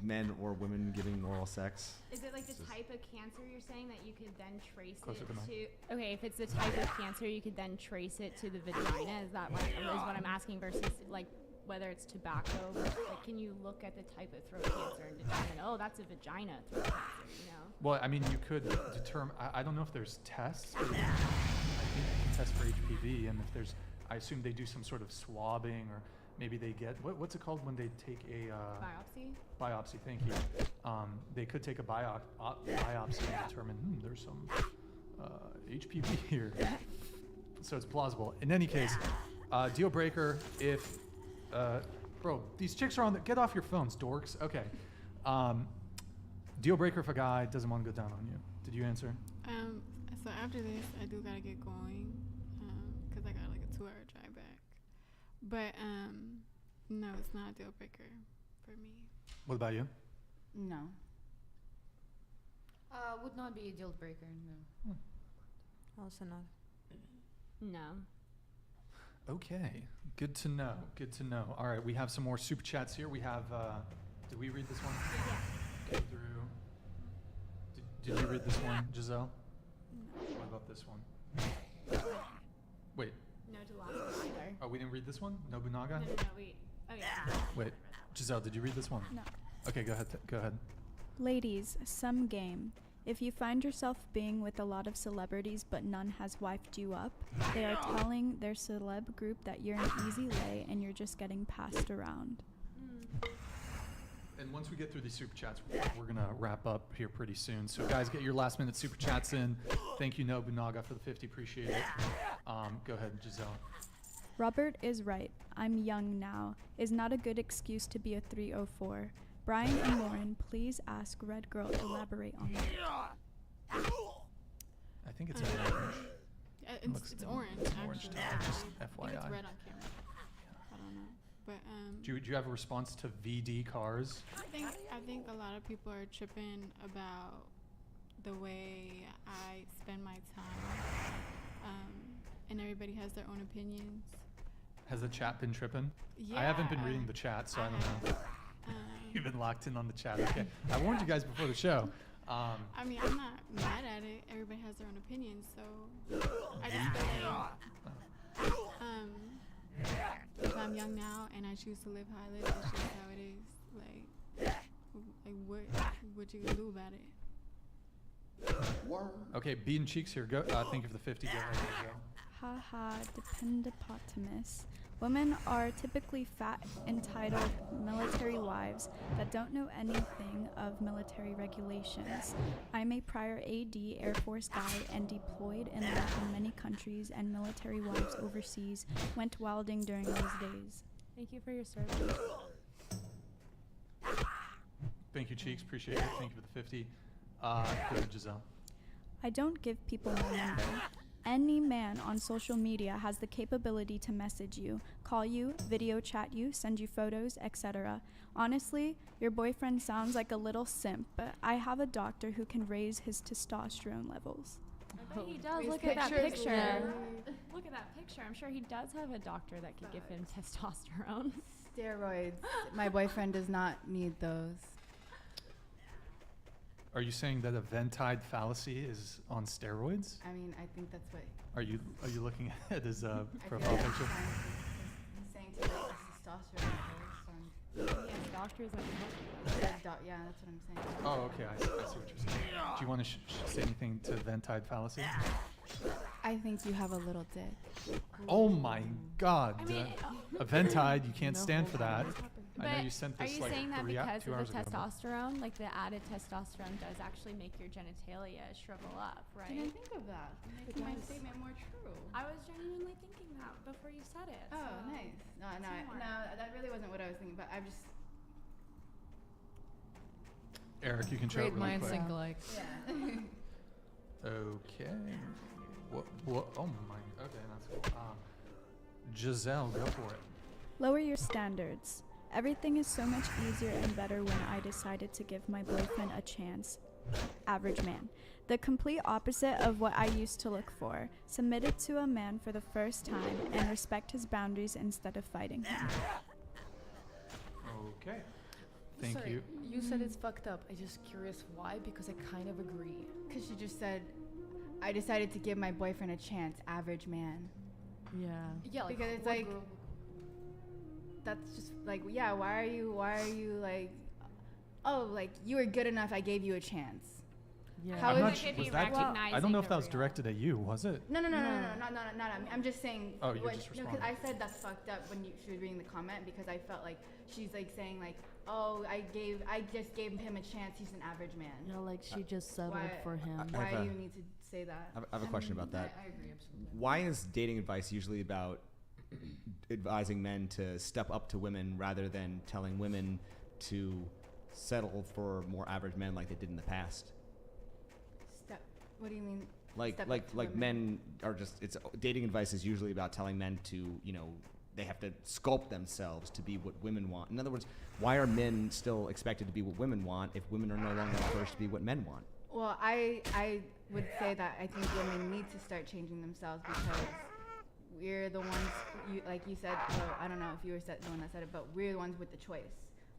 men or women giving oral sex? Is it like the type of cancer you're saying that you could then trace Closer to mine. it to? Okay, if it's the type of cancer, you could then trace it to the vagina. Is that what I'm asking? Versus like whether it's tobacco. Like, can you look at the type of throat cancer and determine, oh, that's a vagina throat cancer? You know. Well, I mean, you could determine. I don't know if there's tests. But I think you can test for HPV, and if there's, I assume they do some sort of swabbing or maybe they get what's it called when they take a Biopsy? biopsy? Thank you. They could take a biopsy and determine there's some HPV here. So it's plausible. In any case, deal breaker if bro, these chicks are on the get off your phones, dorks. Okay. Deal breaker if a guy doesn't want to go down on you. Did you answer? So after this, I do gotta get going, cause I got like a 2-hour drive back. But no, it's not a deal breaker for me. What about you? No. Would not be a deal breaker, no. Also not. No. Okay, good to know. Good to know. All right, we have some more super chats here. We have. Did we read this one? Yeah. Go through. Did you read this one, Giselle? What about this one? Wait. No to the last one either. Oh, we didn't read this one? Nobunaga? No, wait. Oh, yeah. Wait, Giselle, did you read this one? No. Okay, go ahead. Go ahead. Ladies, some game. If you find yourself being with a lot of celebrities but none has wifed you up, they are telling their celeb group that you're an easy lay and you're just getting passed around. And once we get through these super chats, we're going to wrap up here pretty soon. So guys, get your last minute super chats in. Thank you, Nobunaga, for the 50. Appreciate it. Go ahead, Giselle. Robert is right. I'm young now. Is not a good excuse to be a 304. Brian and Lauren, please ask Red Girl to elaborate on that. I think it's orange. It's orange, orange actually. to just I think it's FYI. red on camera. I don't know. But Do you have a response to VD cars? I think a lot of people are tripping about the way I spend my time, and everybody has their own opinions. Has the chat been tripping? Yeah. I haven't been reading the chat, so I don't know. You've been locked in on the chat. Okay. I warned you guys before the show. I mean, I'm not mad at it. Everybody has their own opinions, so I just feel like, if I'm young now and I choose to live how I live, that's just how it is. Like what you gonna do about it? Okay, Bean Cheeks here. Go. Thank you for the 50. Go ahead, Giselle. Haha, dependipotamus. Women are typically fat, entitled military wives that don't know anything of military regulations. I'm a prior AD Air Force guy and deployed and lived in many countries, and military wives overseas went wilding during these days. Thank you for your service. Thank you, Cheeks. Appreciate it. Thank you for the 50. Go ahead, Giselle. I don't give people my number. Any man on social media has the capability to message you, call you, video chat you, send you photos, etc. Honestly, your boyfriend sounds like a little simp, but I have a doctor who can raise his testosterone levels. I bet he does. His Look at that picture's picture. there. Look at that picture. I'm sure he does have a doctor that could give him testosterone. Steroids. My boyfriend does not need those. Are you saying that a ventide fallacy is on steroids? I mean, I think that's what. Are you looking at his I profile feel like picture? he's saying to raise his testosterone levels. He has doctors that can help Yeah, that's what I'm saying. Oh, okay. I see what you're saying. Do you want to say anything to ventide fallacy? I think you have a little dick. Oh my God! I mean, a ventide, you can't stand for that. I know But you sent are this you like saying that 2 because of hours the ago. testosterone, like the added testosterone does actually make your genitalia shrivel up, right? Didn't think of that. Making my statement more true. I was genuinely thinking that before you said it. Oh, so nice. No, teamwork. that really wasn't what I was thinking. But I'm just. Eric, you can show it Great really minds quick. think alike. Yeah. Okay. What? Oh my. Okay, that's cool. Giselle, go for it. Lower your standards. Everything is so much easier and better when I decided to give my boyfriend a chance. Average man. The complete opposite of what I used to look for. Submitted to a man for the first time and respect his boundaries instead of fighting him. Okay. Thank Sorry, you. You said it's fucked up. I'm just curious why, because I kind of agree. Because she just said, I decided to give my boyfriend a chance. Average man. Yeah. Yeah, like, Because it's what like. girl- That's just like, yeah, why are you like, oh, like you were good enough, I gave you a chance. Yeah. How I'm is not it- sure. Could be Was that? recognizing I don't know if the that was real. directed at you. Was it? No, not at me. I'm just saying. Oh, you're what, just no, responding. I said that's fucked up when she was reading the comment because I felt like she's like saying like, oh, I just gave him a chance. He's an average man. You know, like she just settled Why- for him. I Why have do a- you need to say that? I have a question about that. I agree absolutely. Why is dating advice usually about advising men to step up to women rather than telling women to settle for more average men like they did in the past? What do you mean? Like step up like to like women? men are just it's dating advice is usually about telling men to, you know, they have to sculpt themselves to be what women want. In other words, why are men still expected to be what women want if women are no longer encouraged to be what men want? Well, I would say that I think women need to start changing themselves because we're the ones, like you said, well, I don't know if you were the one that said it, but we're the ones with the choice.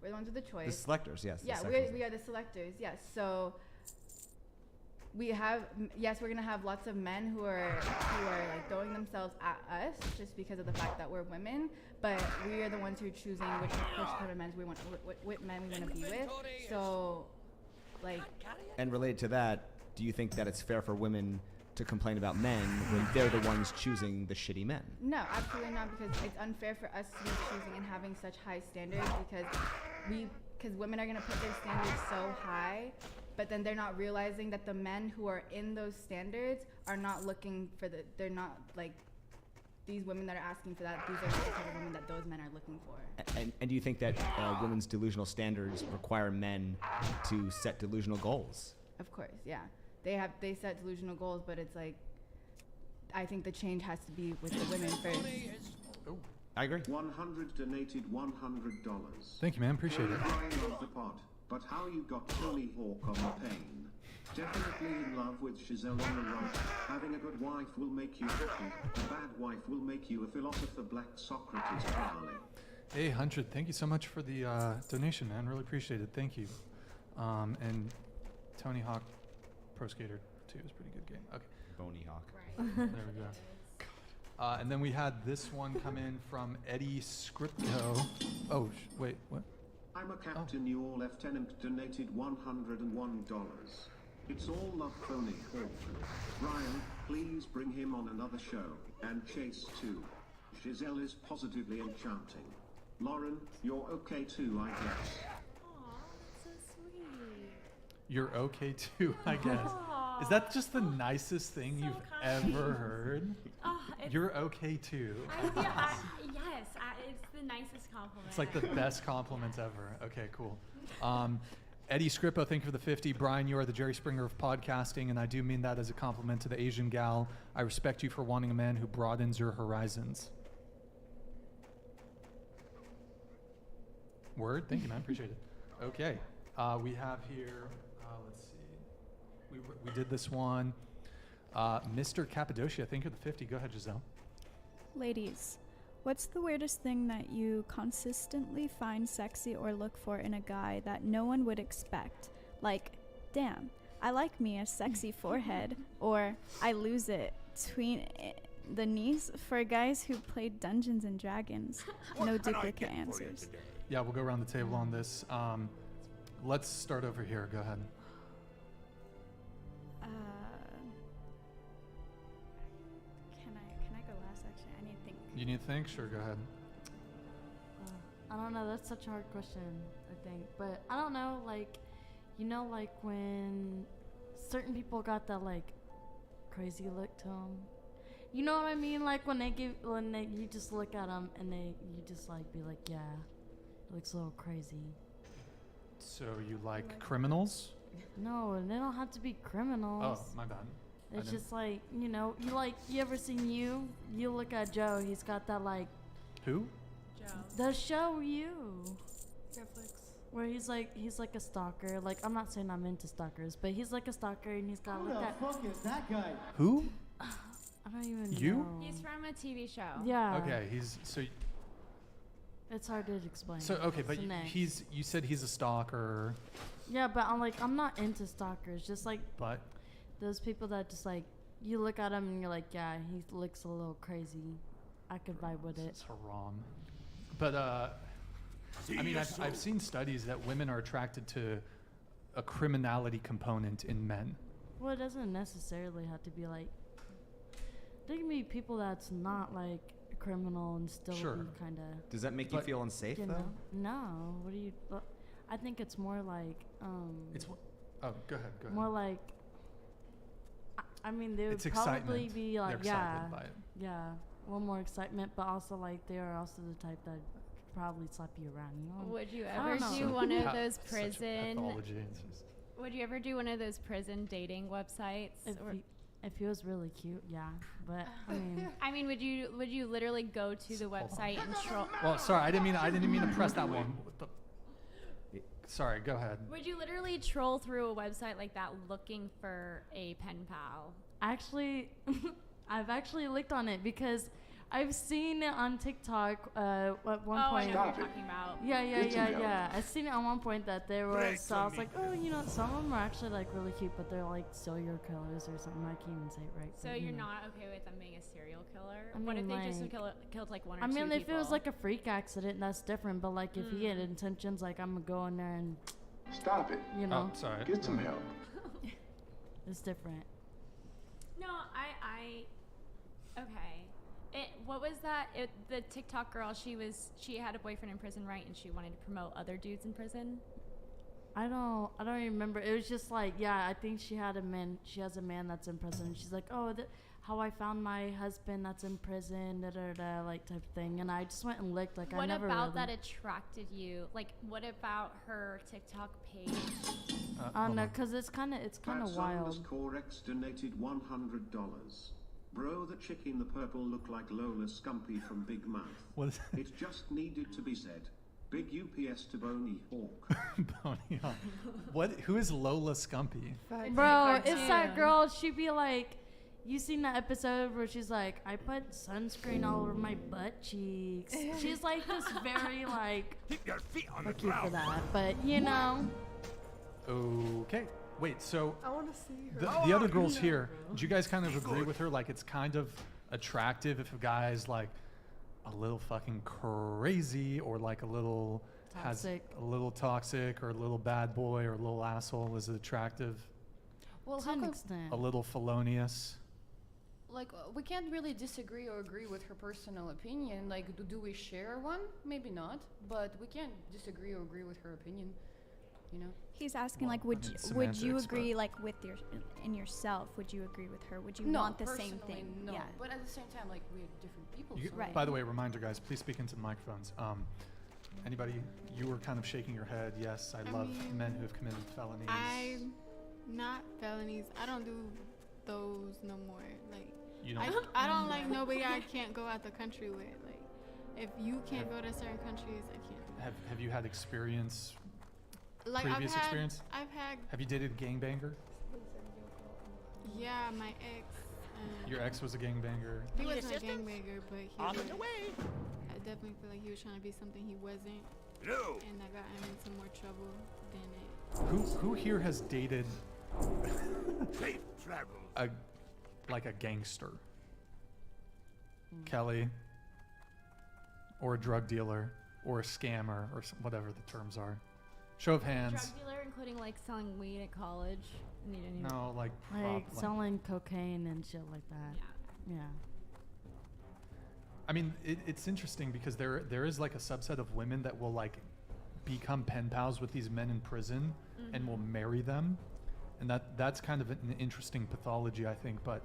We're the ones with the The choice. selectors, yes. Yeah, the selectors. we are the selectors, yes. So we have, yes, we're gonna have lots of men who are like throwing themselves at us just because of the fact that we're women, but we are the ones who are choosing which type of men we want, what men we want to be with. So, like, And related to that, do you think that it's fair for women to complain about men when they're the ones choosing the shitty men? no, absolutely not, because it's unfair for us to be choosing and having such high standards because women are gonna put their standards so high, but then they're not realizing that the men who are in those standards are not looking for they're not like these women that are asking for that. These are not the type of women that those men are looking for. And do you think that women's delusional standards require men to set delusional goals? Of course, yeah. They set delusional goals, but it's like I think the change has to be with the women first. I agree. 100 donated $100. Thank you, man. Appreciate it. Brian of the pod, but how you got Tony Hawk on the pain? Definitely in love with Giselle on the right. Having a good wife will make you happy. A bad wife will make you a philosopher. Black Socrates Charlie. Hey, 100. Thank you so much for the donation, man. Really appreciate it. Thank you. And Tony Hawk Pro Skater 2 is a pretty good game. Okay. Bony Hawk. There we go. And then we had this one come in from Eddie Scripto. Oh, wait, what? I'm a captain, your lieutenant donated $101. It's all love, Tony Hawk. Brian, please bring him on another show. And Chase too. Giselle is positively enchanting. Lauren, you're okay too, I guess. So sweet. You're okay too, I guess. Is that just the nicest thing So you've kind. ever heard? You're okay too. Yes, it's the nicest compliment. It's like the best compliments ever. Okay, cool. Eddie Scrippo, thank you for the 50. Brian, you are the Jerry Springer of podcasting, and I do mean that as a compliment to the Asian gal. I respect you for wanting a man who broadens your horizons. Word? Thank you, man. Appreciate it. Okay. We have here, let's see. We did this one. Mr. Cappadocia, thank you for the 50. Go ahead, Giselle. Ladies, what's the weirdest thing that you consistently find sexy or look for in a guy that no one would expect? Like, damn, I like me a sexy forehead, or I lose it between the knees for guys who played Dungeons and Dragons. No duplicate answers. Yeah, we'll go around the table on this. Let's start over here. Go ahead. Can I go last? Actually, I need to think. You need to think? Sure, go ahead. I don't know. That's such a hard question, I think. But I don't know, like, you know, like when certain people got that, like, crazy look to them. You know what I mean? Like when you just look at them and you just like be like, yeah, it looks a little crazy. So you like criminals? No, and they don't have to be criminals. Oh, my bad. It's just like, you know, you ever seen You look at Joe, he's got that like. Who? Joe. The show You. Netflix. Where he's like a stalker. Like, I'm not saying I'm into stalkers, but he's like a stalker and he's got like that. Who the fuck is that guy? Who? I don't even You? know. He's from a TV show. Yeah. Okay, It's hard to explain. So okay, but So next. you said he's a stalker. Yeah, but I'm not into stalkers. Just like But those people that just like you look at him and you're like, yeah, he looks a little crazy. I could vibe with it. It's haram. But I mean, I've seen studies that women are attracted to a criminality component in men. Well, it doesn't necessarily have to be like. There can be people that's not like a criminal and still Sure. be kind of. Does that make you But- feel unsafe You though? know? No. What do you? I think it's more like. It's oh, go ahead. Go ahead. More like. I mean, they would It's probably excitement. be like, They're yeah, excited by it. yeah, a little more excitement, but also like they are also the type that probably slap you around. You know? Would you I ever don't know. do one of Pa- those such prison? pathology. It's just- Would you ever do one of those prison dating websites? If he was really cute, yeah. But I mean, I mean, would you literally go to the website and troll? Well, sorry, I didn't mean to press that one. Sorry, go ahead. Would you literally troll through a website like that looking for a pen pal? actually, I've actually looked on it because I've seen it on TikTok at one Oh, I point. know what you're talking about. Yeah. I seen it at one point that there Break was. So I was on like, me. oh, you know, some of them are actually like really cute, but they're like serial killers or something. I can't even say it right. So but, you're you know. not okay with them being a serial killer? I What if mean, they just like- killed like one or I two mean, people? if it was like a freak accident, that's different. But like, if he had intentions, like I'm gonna go in there and, Stop it. you know, Oh, sorry. Get some help. it's different. No, okay. What was that? The TikTok girl. She had a boyfriend in prison, right? And she wanted to promote other dudes in prison. I don't remember. It was just like, yeah, I think she has a man that's in prison. She's like, oh, how I found my husband that's in prison, like type of thing. And I just went and looked. Like, I What never about really. that attracted you? Like, what about her TikTok page? Hold No, on. because it's kind of Fats wild. Corex donated $100. Bro, the chick in the purple looked like Lola Scumpy from Big Mouth. What is It just needed to be said. Big UPS to Boney Hawk. Boney Hawk. What? Who is Lola Scumpy? Bro, it's that girl. She'd be like, you seen that episode where she's like, I put sunscreen all over my butt cheeks. She's like just very like Keep your feet on the cute for ground. that, but you know. Okay. Wait. So I want to see her. the other girls here, do you guys kind of agree with her? Like, it's kind of attractive if a guy's like a little fucking crazy or like a little Toxic. has a little toxic or a little bad boy or a little asshole. Is it attractive? Well, To how an come, extent. A little felonious. like, we can't really disagree or agree with her personal opinion. Like, do we share one? Maybe not, but we can't disagree or agree with her opinion. You know? He's asking Well, like, I would mean, would you semantics, agree but- like with in yourself? Would you agree with her? Would you No, want the same personally, thing? No, Yeah. but at the same time, like, we're different people. You, so Right. By the way, reminder, guys, please speak into the microphones. Anybody, you were kind of shaking your head. Yes, I love mean, men who have committed felonies. I'm not felonies. I don't do those no more. Like, You don't. I don't like nobody I can't go out the country with. Like, if you can't go to certain countries, I can't. Have you had experience? Like, Previous experience? I've had, Have you dated a gangbanger? yeah, my ex. Your ex was a gangbanger. He wasn't a gangbanger, but he On was. the way. I definitely feel like he was trying to be something he wasn't, No. and that got him into more trouble than it. Who here has dated Safe travels. a gangster? Kelly, or a drug dealer, or a scammer, or whatever the terms are. Show of hands. Drug dealer, including like selling weed at college. And you didn't even- No, like Like selling cocaine and shit like that. Yeah. Yeah. I mean, it's interesting because there is like a subset of women that will like become pen pals with these men in prison and will marry them, and that's kind of an interesting pathology, I think. But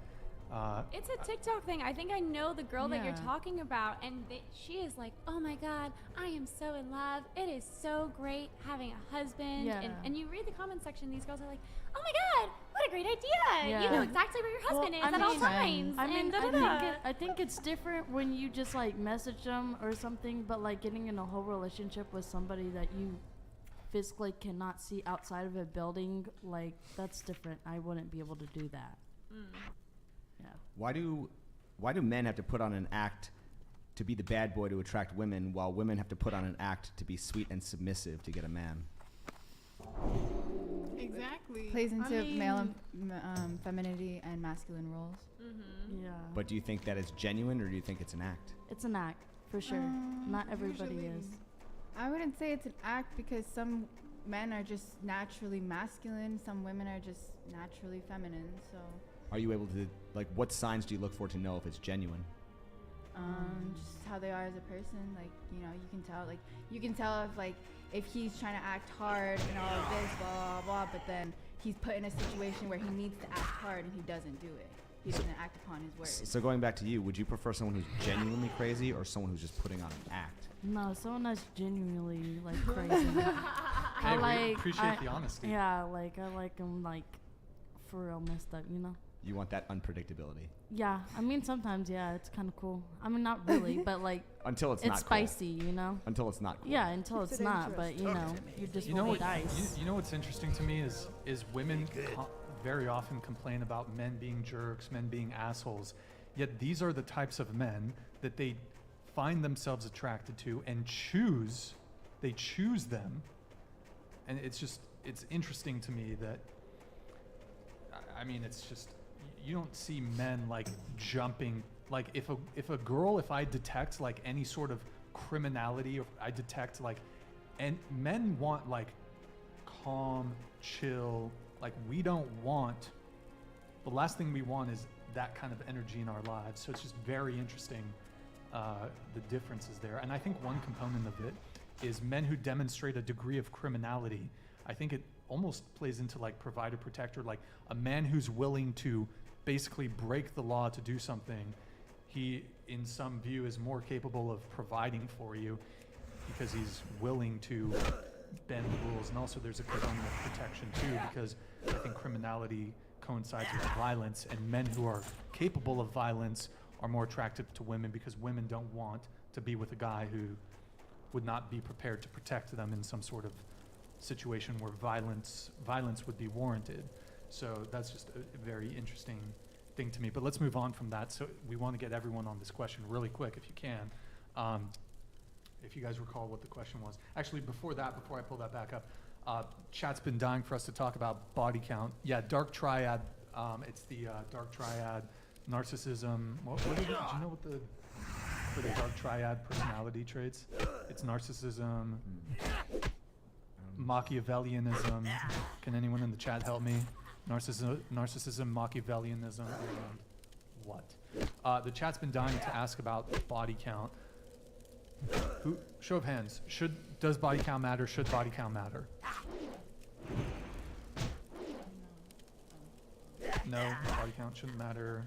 It's a TikTok thing. I think I know the girl that you're Yeah. talking about, and she is like, "Oh my God, I am so in love. It is so great having a husband." Yeah. And you read the comment section, these girls are like, "Oh my God, what a great idea! Yeah. You know exactly where your husband is I at all mean- times." I mean, and da-da-da." I think it's different when you just like message them or something, but like getting in a whole relationship with somebody that you physically cannot see outside of a building, like that's different. I wouldn't be able to do that. Yeah. Why do men have to put on an act to be the bad boy to attract women, while women have to put on an act to be sweet and submissive to get a man? Exactly. Plays into mean- male femininity and masculine roles. Yeah. But do you think that is genuine, or do you think it's an act? It's an act for sure. Not everybody Usually. is. I wouldn't say it's an act because some men are just naturally masculine. Some women are just naturally feminine. So Are you able to, like, what signs do you look for to know if it's genuine? just how they are as a person. Like, you know, you can tell if like if he's trying to act hard and all of this, blah blah blah, but then he's put in a situation where he needs to act hard and he doesn't do it. He doesn't act upon his words. So going back to you, would you prefer someone who's genuinely crazy or someone who's just putting on an act? No, someone that's genuinely like crazy. Hey, we appreciate the honesty. Yeah, like I like them like for real messed up, you know? You want that unpredictability. Yeah, I mean sometimes it's kind of cool. I mean not really, but like Until it's it's not spicy, cool. you know? Until it's not cool. Yeah, until it's not, but you know, you just roll the dice. You know what's interesting to me is women very often complain about men being jerks, men being assholes. Yet these are the types of men that they find themselves attracted to and choose. They choose them, and it's interesting to me that. I mean, it's just you don't see men like jumping. Like if I detect like any sort of criminality, or I detect like, and men want like calm, chill. Like we don't want, the last thing we want is that kind of energy in our lives. So it's just very interesting, the differences there. And I think one component of it is men who demonstrate a degree of criminality. I think it almost plays into like provider protector, like a man who's willing to basically break the law to do something. He, in some view, is more capable of providing for you because he's willing to bend the rules. And also there's a component of protection too, because I think criminality coincides with violence, and men who are capable of violence are more attractive to women because women don't want to be with a guy who would not be prepared to protect them in some sort of situation where violence would be warranted. So that's just a very interesting thing to me. But let's move on from that. So we want to get everyone on this question really quick if you can. If you guys recall what the question was. Actually, before I pull that back up, chat's been dying for us to talk about body count. Yeah, dark triad. It's the dark triad, narcissism. What is it? Do you know what for the dark triad personality traits? It's narcissism, Machiavellianism. Can anyone in the chat help me? Narcissism, Machiavellianism, and what? The chat's been dying to ask about body count. Show of hands. Does body count matter? Should body count matter? No, body count shouldn't matter.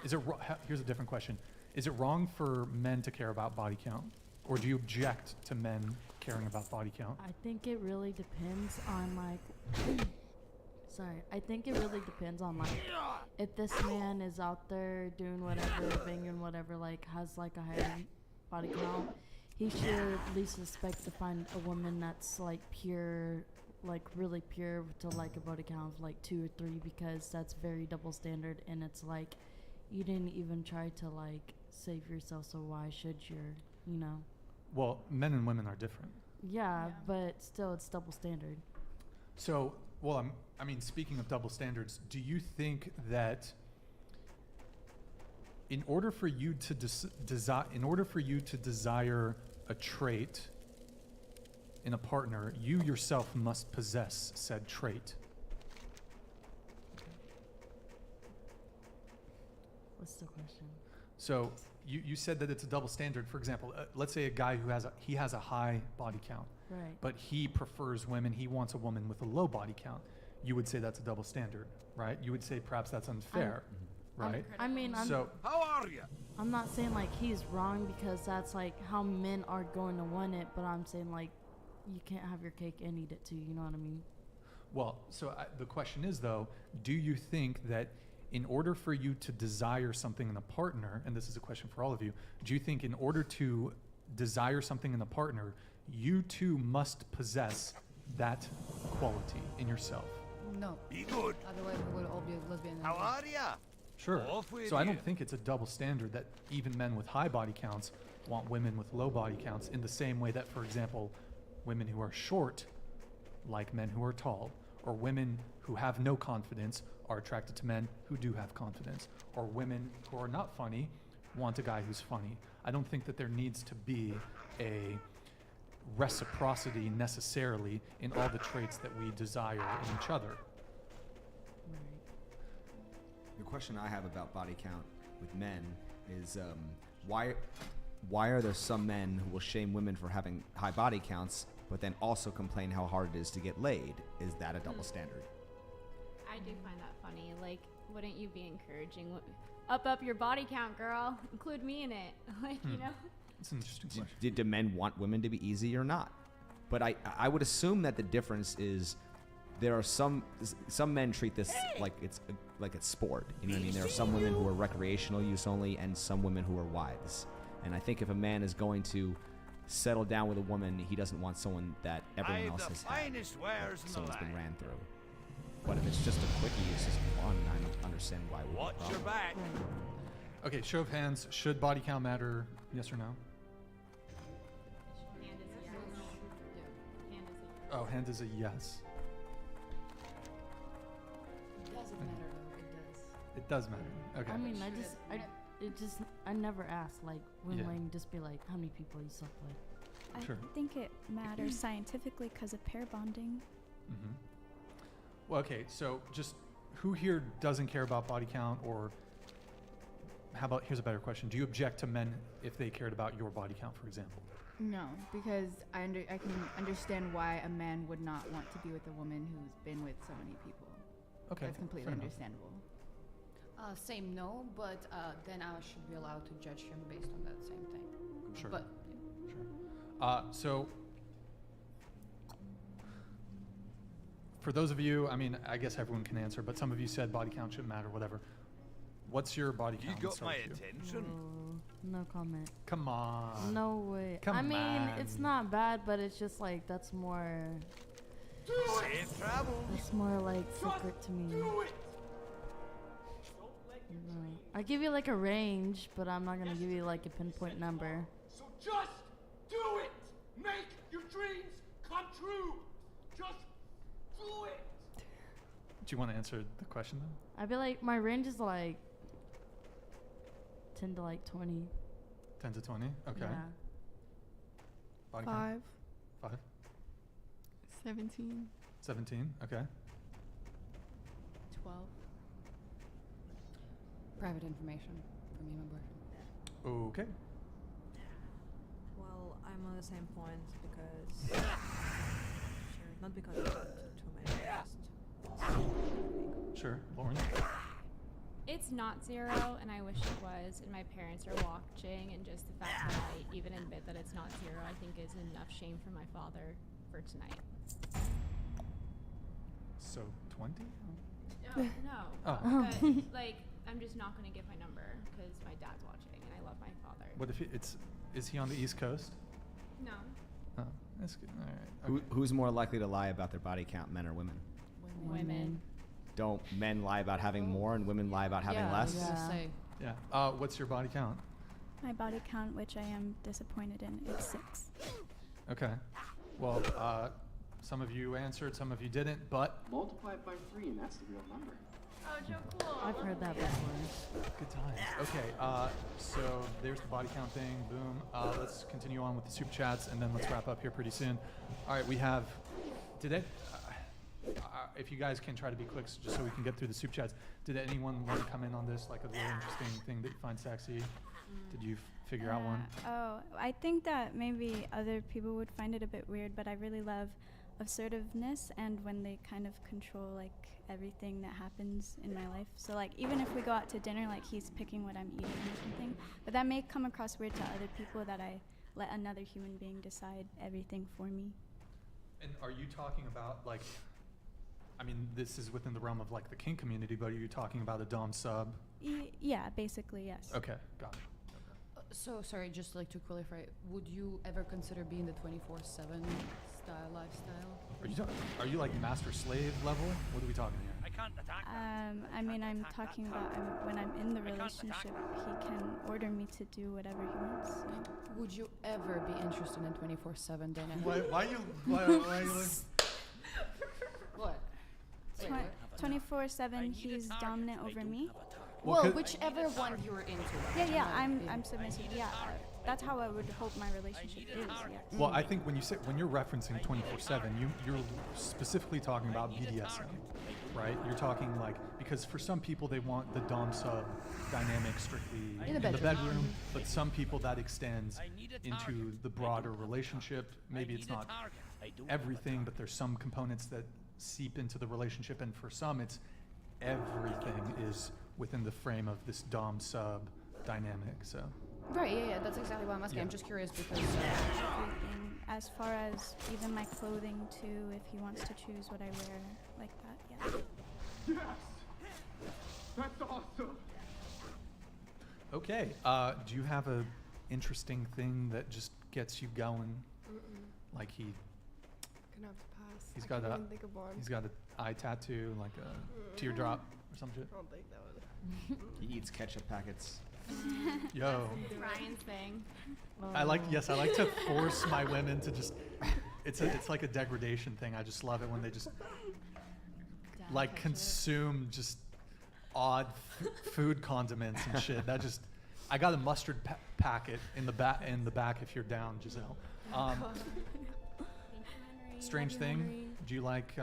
Here's a different question. Is it wrong for men to care about body count? Or do you object to men caring about body count? I think it really depends on like I think it really depends on like if this man is out there doing whatever, banging whatever, like has like a higher body count, he should at least expect to find a woman that's like pure, like really pure, to like a body count of like 2 or 3, because that's very double standard, and it's like you didn't even try to like save yourself, so why should you, you know? Well, men and women are different. Yeah, but still it's double standard. So, well, I mean, speaking of double standards, do you think that in order for you to desire a trait in a partner, you yourself must possess said trait? What's the question? So you said that it's a double standard. For example, let's say a guy who has a high body count, right? But he prefers women. He wants a woman with a low body count. You would say that's a double standard, right? You would say perhaps that's unfair, right? I mean, how are you? I'm not saying like he's wrong, because that's like how men are going to want it, but I'm saying like you can't have your cake and eat it too. You know what I mean? Well, so the question is though, do you think that in order for you to desire something in a partner, and this is a question for all of you, do you think in order to desire something in a partner, you too must possess that quality in yourself? No. Be good. Otherwise, we would all be lesbian. How are ya? Sure. Off with So I you. don't think it's a double standard that even men with high body counts want women with low body counts, in the same way that, for example, women who are short like men who are tall, or women who have no confidence are attracted to men who do have confidence, or women who are not funny want a guy who's funny. I don't think that there needs to be a reciprocity necessarily in all the traits that we desire in each other. The question I have about body count with men is why are there some men who will shame women for having high body counts, but then also complain how hard it is to get laid? Is that a double standard? I do find that funny. Like, wouldn't you be encouraging up your body count, girl? Include me in it. Like, you know? It's an interesting question. Do men want women to be easy or not? But I would assume that the difference is there are some men treat this like it's sport. You know what I mean? There are some women who are recreational use only, and some women who are wives. And I think if a man is going to settle down with a woman, he doesn't want someone that everyone else has had. Someone's been ran through. But if it's just a quickie, it's just one, I don't understand why we would. Watch your back. Okay, show of hands. Should body count matter? Yes or no? Oh, hand is a yes. It doesn't matter though. It does. It does matter. Okay. I mean, I never asked. Like, when Lane just be like, how many people you slept with? Sure. I think it matters scientifically because of pair bonding. Mm-hmm. Well, okay, so just who here doesn't care about body count, or how about, here's a better question. Do you object to men if they cared about your body count, for example? No, because I can understand why a man would not want to be with a woman who's been with so many people. Okay. That's completely understandable. Same, no, but then I should be allowed to judge him based on that same thing. Sure. But Sure. So, for those of you, I mean, I guess everyone can answer, but some of you said body count shouldn't matter, whatever. What's your body count? You got my attention. No comment. Come on. No way. Come I mean, on. it's not bad, but it's just like that's more. Safe travels. That's more like secret to me. Do it. No. I give you like a range, but I'm not gonna give you like a pinpoint number. So just do it. Make your dreams come true. Just do it. Do you want to answer the question then? I'd be like, my range is like 10 to like 20. 10 to 20? Okay. Yeah. Body count? 5. 5. 17. 17, okay. 12. Private information for me and my boyfriend. Okay. Well, I'm on the same point because sure, not because it's too many, just Sure, Lauren. It's not 0, and I wish it was, and my parents are watching, and just the fact that I even admit that it's not 0, I think is enough shame for my father for tonight. So 20? No. Oh. But, like, I'm just not going to give my number because my dad's watching, and I love my father. What if is he on the East Coast? No. Oh, that's good. All right. Okay. Who's more likely to lie about their body count, men or women? Women. Don't men lie about having more and women lie about having less? Yeah. What's your body count? My body count, which I am disappointed in, is 6. Okay. Well, some of you answered, some of you didn't, but Multiply it by 3 and that's the real number. Oh, Joe, cool. I've heard that before. good times. Okay. So there's the body count thing. Boom. Let's continue on with the super chats, and then let's wrap up here pretty soon. All right. We have. If you guys can try to be quick, just so we can get through the super chats. Did anyone want to come in on this, like a really interesting thing that you find sexy? Did you figure out one? Oh, I think that maybe other people would find it a bit weird, but I really love assertiveness and when they kind of control like everything that happens in my life. So like even if we go out to dinner, like he's picking what I'm eating or something, but that may come across weird to other people that I let another human being decide everything for me. And are you talking about like, I mean, this is within the realm of like the kink community, but are you talking about a dom sub? Yeah, basically, yes. Okay, got it. So sorry, just like to qualify, would you ever consider being the 24/7 style lifestyle? Are you like master slave level? What are we talking here? I can't attack. I mean, I'm talking about when I'm in the relationship, he can order me to do whatever he wants. Would you ever be interested in 24/7 Dana? Why you? What? 24/7, he's dominant over me, Well, Well, 'cause- whichever one you're into. Yeah, I'm not I'm submissive. Yeah, that's how I would hope my relationship is. Yeah. Well, I think when you're referencing 24/7, you're specifically talking about BDSM, right? You're talking like, because for some people they want the dom sub dynamic strictly in the bedroom, but some people that extends into the broader relationship. Maybe it's not everything, but there's some components that seep into the relationship, and for some it's everything is within the frame of this dom sub dynamic. So Right, yeah, that's exactly why I'm asking. Yeah. I'm just curious because Everything, as far as even my clothing too, if he wants to choose what I wear, like that. Yeah. Yes! That's awesome! okay, do you have a interesting thing that just gets you going? Like Gonna have to pass. he's I got can't a even think of one. he's got an eye tattoo, like a teardrop or some shit. I don't think that would. He eats ketchup packets. Yo, Ryan's thing. I like to force my women to just. It's like a degradation thing. I just love it when they just like consume just odd food condiments and shit. That just. I got a mustard packet in the back if you're down, Giselle. Strange thing. Do you like?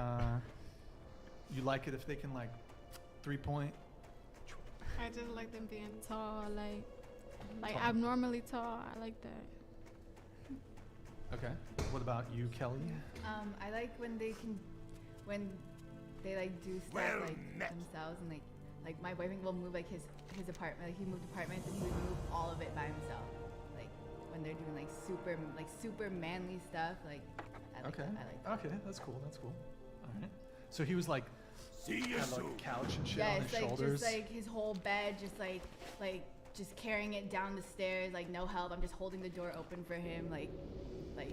You like it if they can like 3-point? I just like them being tall, like Tall. abnormally tall. I like that. Okay. What about you, Kelly? I like when they like do stuff like themselves, and like my boyfriend will move like his apartment. Like he moved apartments and he would move all of it by himself. Like when they're doing like super manly stuff. Like I like Okay. that. I like that. Okay, that's cool. All right. So he was like, had like a couch and shit Yeah, on it's his like shoulders. just like his whole bed, just like just carrying it down the stairs, like no help. I'm just holding the door open for him, like.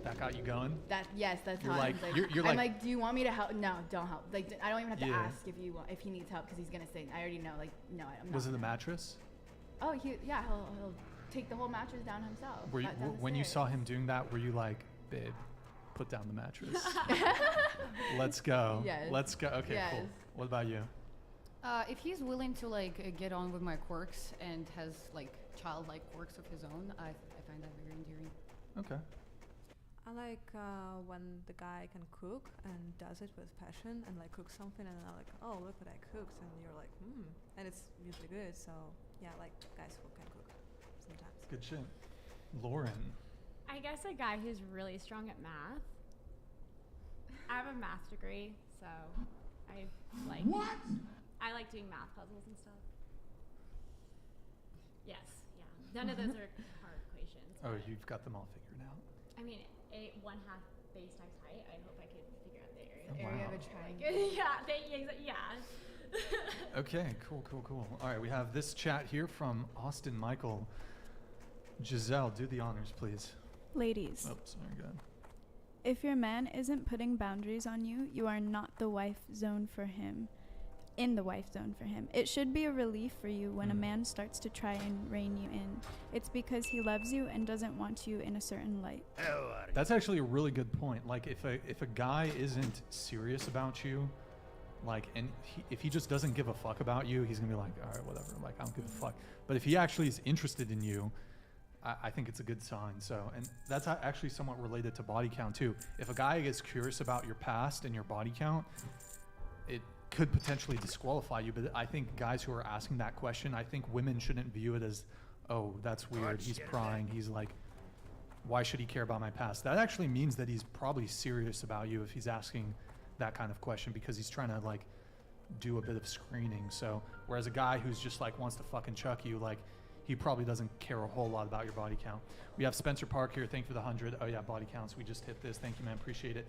That got you going? That yes, that's You're how like- I'm you're I'm like- like, do you want me to help? No, don't help. Like I don't even have to Yeah. ask if he needs help because he's gonna say I already know. Like no, I'm not. Was it the mattress? Oh, he'll take the whole mattress down himself. Were you, down the when you stairs. saw him doing that, were you like, babe, put down the mattress? Let's go. Yes. Let's go. Okay, cool. Yes. What about you? if he's willing to like get on with my quirks and has like childlike quirks of his own, I find that very endearing. Okay. I like when the guy can cook and does it with passion and like cooks something and I'm like, oh, look what I cooked, and you're like, and it's usually good. So yeah, I like guys who can cook sometimes. Good shit. Lauren. I guess a guy who's really strong at math. I have a math degree, so I like I like doing math puzzles and stuff. Yes, yeah. None of those are hard equations. Oh, but you've got them all figured out. I mean, 1/2 base times height. I hope I could figure out the area. Oh, Area wow. of a triangle. Yeah. Okay, cool. All right, we have this chat here from Austin Michael. Giselle, do the honors, please. Ladies, Oh, sorry, go ahead. if your man isn't putting boundaries on you, you are not the wife zone for him. In the wife zone for him. It should be a relief for you when a man starts to try and rein you in. It's because he loves you and doesn't want you in a certain light. That's actually a really good point. Like, if a guy isn't serious about you, like, and if he just doesn't give a fuck about you, he's gonna be like, all right, whatever. Like, I don't give a fuck. But if he actually is interested in you, I think it's a good sign. So, and that's actually somewhat related to body count too. If a guy is curious about your past and your body count, it could potentially disqualify you. But I think guys who are asking that question, I think women shouldn't view it as, oh, that's weird. He's prying. He's like, why should he care about my past? That actually means that he's probably serious about you if he's asking that kind of question, because he's trying to like do a bit of screening. So whereas a guy who's just like wants to fucking chuck you, like, he probably doesn't care a whole lot about your body count. We have Spencer Park here. Thank you for the 100. Oh yeah, body counts. We just hit this. Thank you, man. Appreciate it.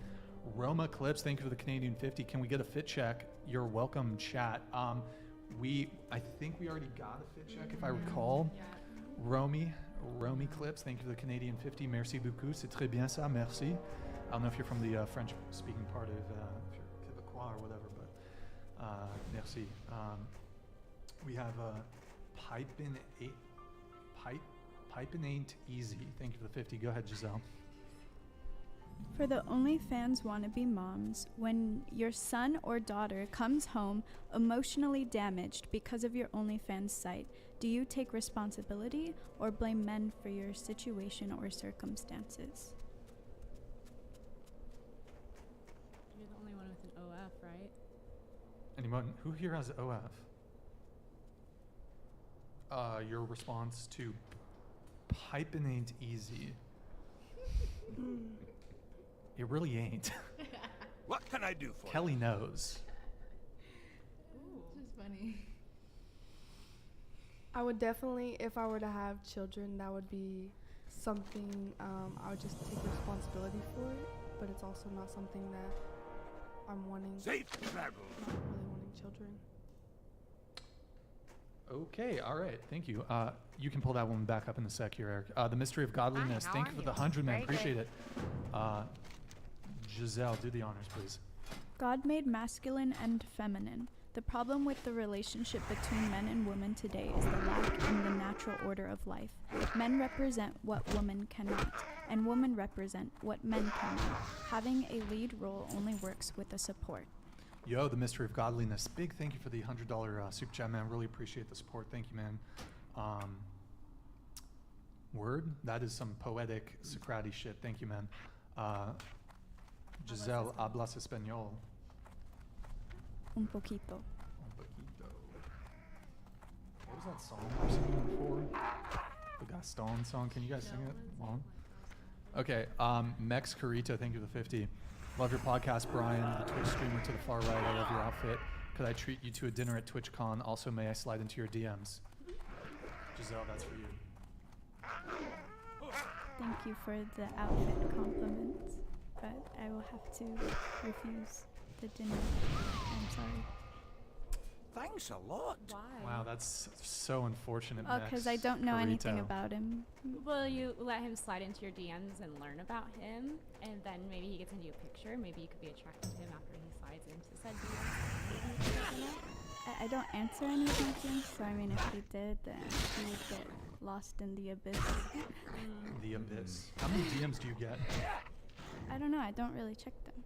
Roma Clips, thank you for the Canadian 50. Can we get a fit check? You're welcome, chat. I think we already got a fit check, if I recall. Romy Clips, thank you for the Canadian 50. Merci beaucoup. C'est très bien ça. Merci. I don't know if you're from the French-speaking part of, if you're Quebecois or whatever, but merci. We have Pipin' Ain't Easy. Thank you for the 50. Go ahead, Giselle. For the OnlyFans wannabe moms, when your son or daughter comes home emotionally damaged because of your OnlyFans site, do you take responsibility or blame men for your situation or circumstances? You're the only one with an OF, right? Anyone who here has OF? Your response to piping ain't easy. It really ain't. What can I do for Kelly knows. This is funny. I would definitely, if I were to have children, that would be something I would just take responsibility for it. But it's also not something that I'm wanting. Safe travel. Not really wanting children. Okay, all right, thank you. You can pull that one back up in a sec here, Eric. The Mystery of Godliness. Hi, Thank how you for are the you? 100, man. Very Appreciate good. it. Giselle, do the honors, please. God made masculine and feminine. The problem with the relationship between men and women today is the lack in the natural order of life. Men represent what women cannot, and women represent what men cannot. Having a lead role only works with a support. Yo, the Mystery of Godliness. Big thank you for the $100 super chat, man. Really appreciate the support. Thank you, man. Word? That is some poetic Socrates shit. Thank you, man. Giselle, hablas español. Un poquito. Un poquito. What was that song we were singing before? The Gaston song. Can you guys sing it? Long? Okay. Mex Carita, thank you for the 50. Love your podcast, Brian. The Twitch streamer to the far right. I love your outfit. Could I treat you to a dinner at TwitchCon? Also, may I slide into your DMs? Giselle, that's for you. Thank you for the outfit compliments, but I will have to refuse the dinner. I'm sorry. Thanks a lot. Wow, that's so unfortunate. Oh, because I don't know anything about him. Will you let him slide into your DMs and learn about him? And then maybe he gets into a picture. Maybe you could be attracted to him after he slides into said DMs. I don't answer any DMs, so I mean, if he did, then he would get lost in the abyss. The abyss. How many DMs do you get? I don't know. I don't really check them.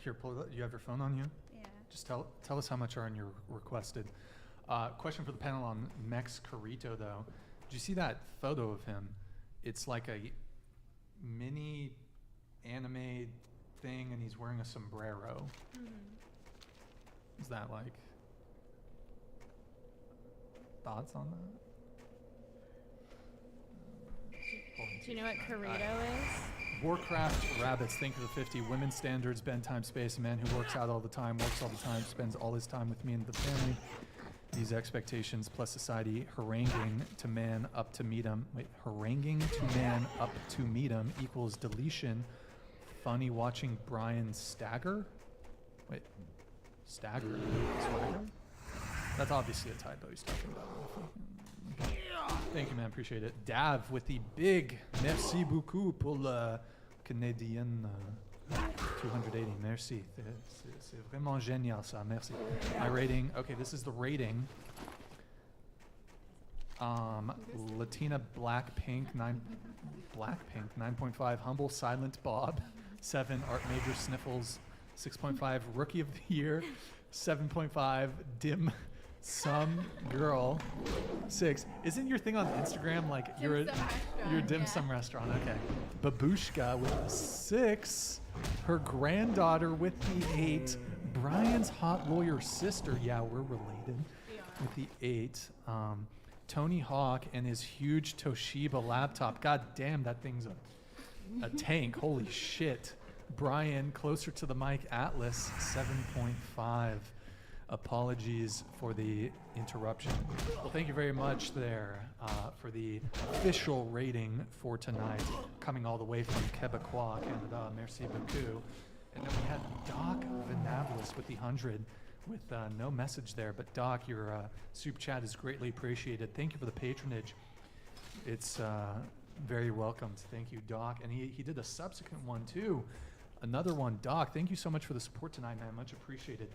Here, pull that. You have your phone on you? Yeah. Just tell us how much are in your requested. Question for the panel on Mex Carito, though. Did you see that photo of him? It's like a mini anime thing, and he's wearing a sombrero. Is that like thoughts on that? Do you know what Corrado is? Warcraft Rabbits, thank you for the 50. Women's standards, bend time, space. A man who works out all the time, works all the time, spends all his time with me and the family. These expectations plus society haranguing to man up to meet him. Wait, haranguing to man up to meet him equals deletion. Funny watching Brian stagger. Wait, stagger? Swagger? That's obviously a typo he's talking about. Thank you, man. Appreciate it. Dav with the big merci beaucoup pour le Canadien 280. Merci. C'est vraiment génial ça. Merci. My rating. Okay, this is the rating. Latina Blackpink 9.5. Humble Silent Bob 7. Art Major Sniffles 6.5. Rookie of the Year 7.5. Dim Sum Girl 6. Isn't your thing on Instagram like you're dim sum restaurant? Okay. Babushka with a 6. Her granddaughter with the 8. Brian's hot lawyer sister. Yeah, we're related. With the 8. Tony Hawk and his huge Toshiba laptop. God damn, that thing's a tank. Holy shit. Brian, closer to the mic, Atlas 7.5. Apologies for the interruption. Well, thank you very much there for the official rating for tonight, coming all the way from Quebecois, Canada. Merci beaucoup. And then we had Doc Venablis with the 100 with no message there. But Doc, your super chat is greatly appreciated. Thank you for the patronage. It's very welcomed. Thank you, Doc. And he did a subsequent one too. Another one. Doc, thank you so much for the support tonight, man. Much appreciated.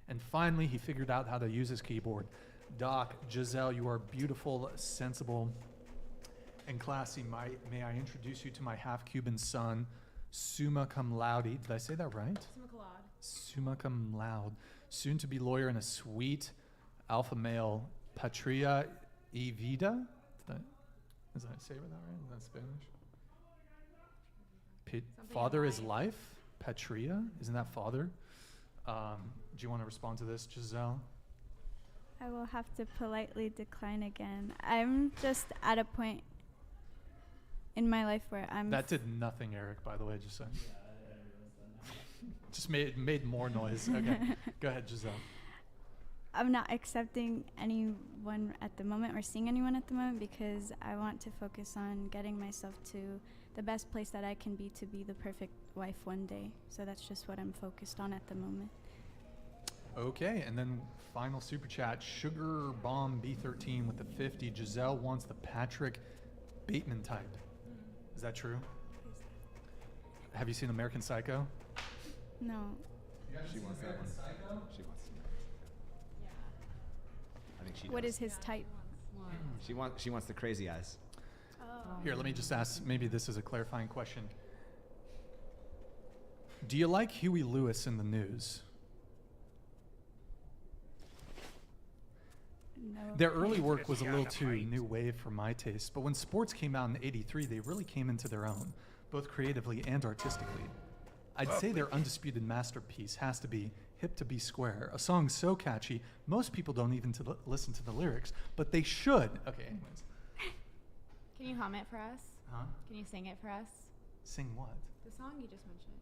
And finally, he figured out how to use his keyboard. Doc, Giselle, you are beautiful, sensible, and classy. May I introduce you to my half-Cuban son, summa cum laude. Did I say that right? Summa cum laude. Soon to be lawyer and a sweet alpha male, Patria y vida. Did I say that right? Is that Spanish? Father is life. Patria. Isn't that father? Do you want to respond to this, Giselle? I will have to politely decline again. I'm just at a point in my life where I'm... That did nothing, Eric, by the way, just saying. Just made more noise. Okay. Go ahead, Giselle. I'm not accepting anyone at the moment or seeing anyone at the moment because I want to focus on getting myself to the best place that I can be to be the perfect wife one day. So that's just what I'm focused on at the moment. Okay, and then final super chat, Sugar Bomb B13 with the 50. Giselle wants the Patrick Bateman type. Is that true? Have you seen American Psycho? No. She wants that one. She wants. I think she. What does. is his type? She wants the crazy eyes. Oh. Here, let me just ask, maybe this is a clarifying question. Do you like Huey Lewis in the news? No. Their early work was a little too new wave for my taste, but when sports came out in '83, they really came into their own, both creatively and artistically. I'd say their undisputed masterpiece has to be Hip to Be Square, a song so catchy, most people don't even listen to the lyrics, but they should. Okay, anyways. Can you hum it for us? Huh? Can you sing it for us? Sing what? The song you just mentioned.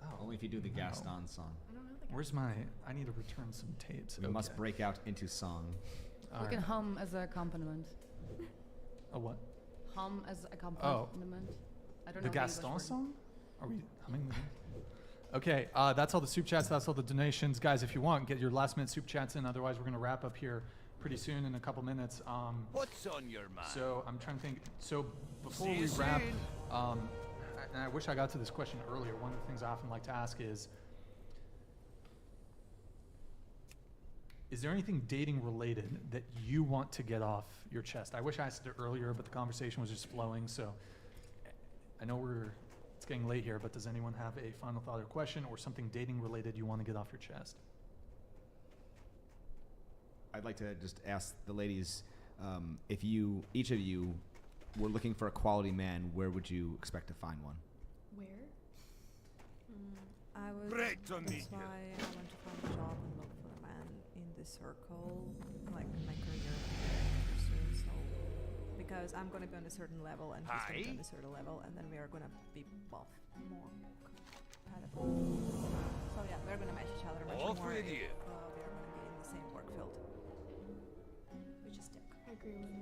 Oh, Only if you do the Gaston song. I don't know the Where's my... I need to return some tapes. We must break out into song. We can hum as a accompaniment. A what? Hum as accompaniment. I don't The know Gaston English word. song? Are we humming the... Okay, that's all the soup chats. That's all the donations. Guys, if you want, get your last minute soup chats in. Otherwise, we're going to wrap up here pretty soon in a couple minutes. What's on your mind? So I'm trying to think. So before See we you wrap, soon. and I wish I got to this question earlier. One of the things I often like to ask is there anything dating related that you want to get off your chest? I wish I asked it earlier, but the conversation was just flowing. So I know it's getting late here, but does anyone have a final thought or question or something dating related you want to get off your chest? I'd like to just ask the ladies, if each of you were looking for a quality man, where would you expect to find one? Where? I was. Break to me. That's why I went to find a job and look for a man in this circle, like my career pursuit. So, because I'm gonna be on a certain level and he's gonna be on a certain level, and then we are gonna be both more compatible. So yeah, we're gonna match each other much Off more with if you. we are gonna be in the same work field, which is tech. I agree with her.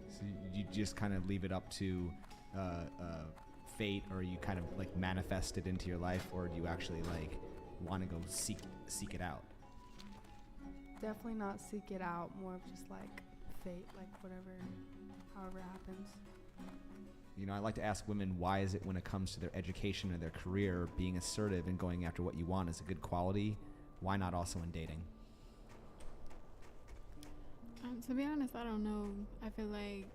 So you just kind of leave it up to fate, or you kind of like manifest it into your life, or do you actually like want to go seek it out? Definitely not seek it out. More of just like fate, like however it happens. You know, I like to ask women, why is it when it comes to their education or their career, being assertive and going after what you want is a good quality? Why not also in dating? To be honest, I don't know. I feel like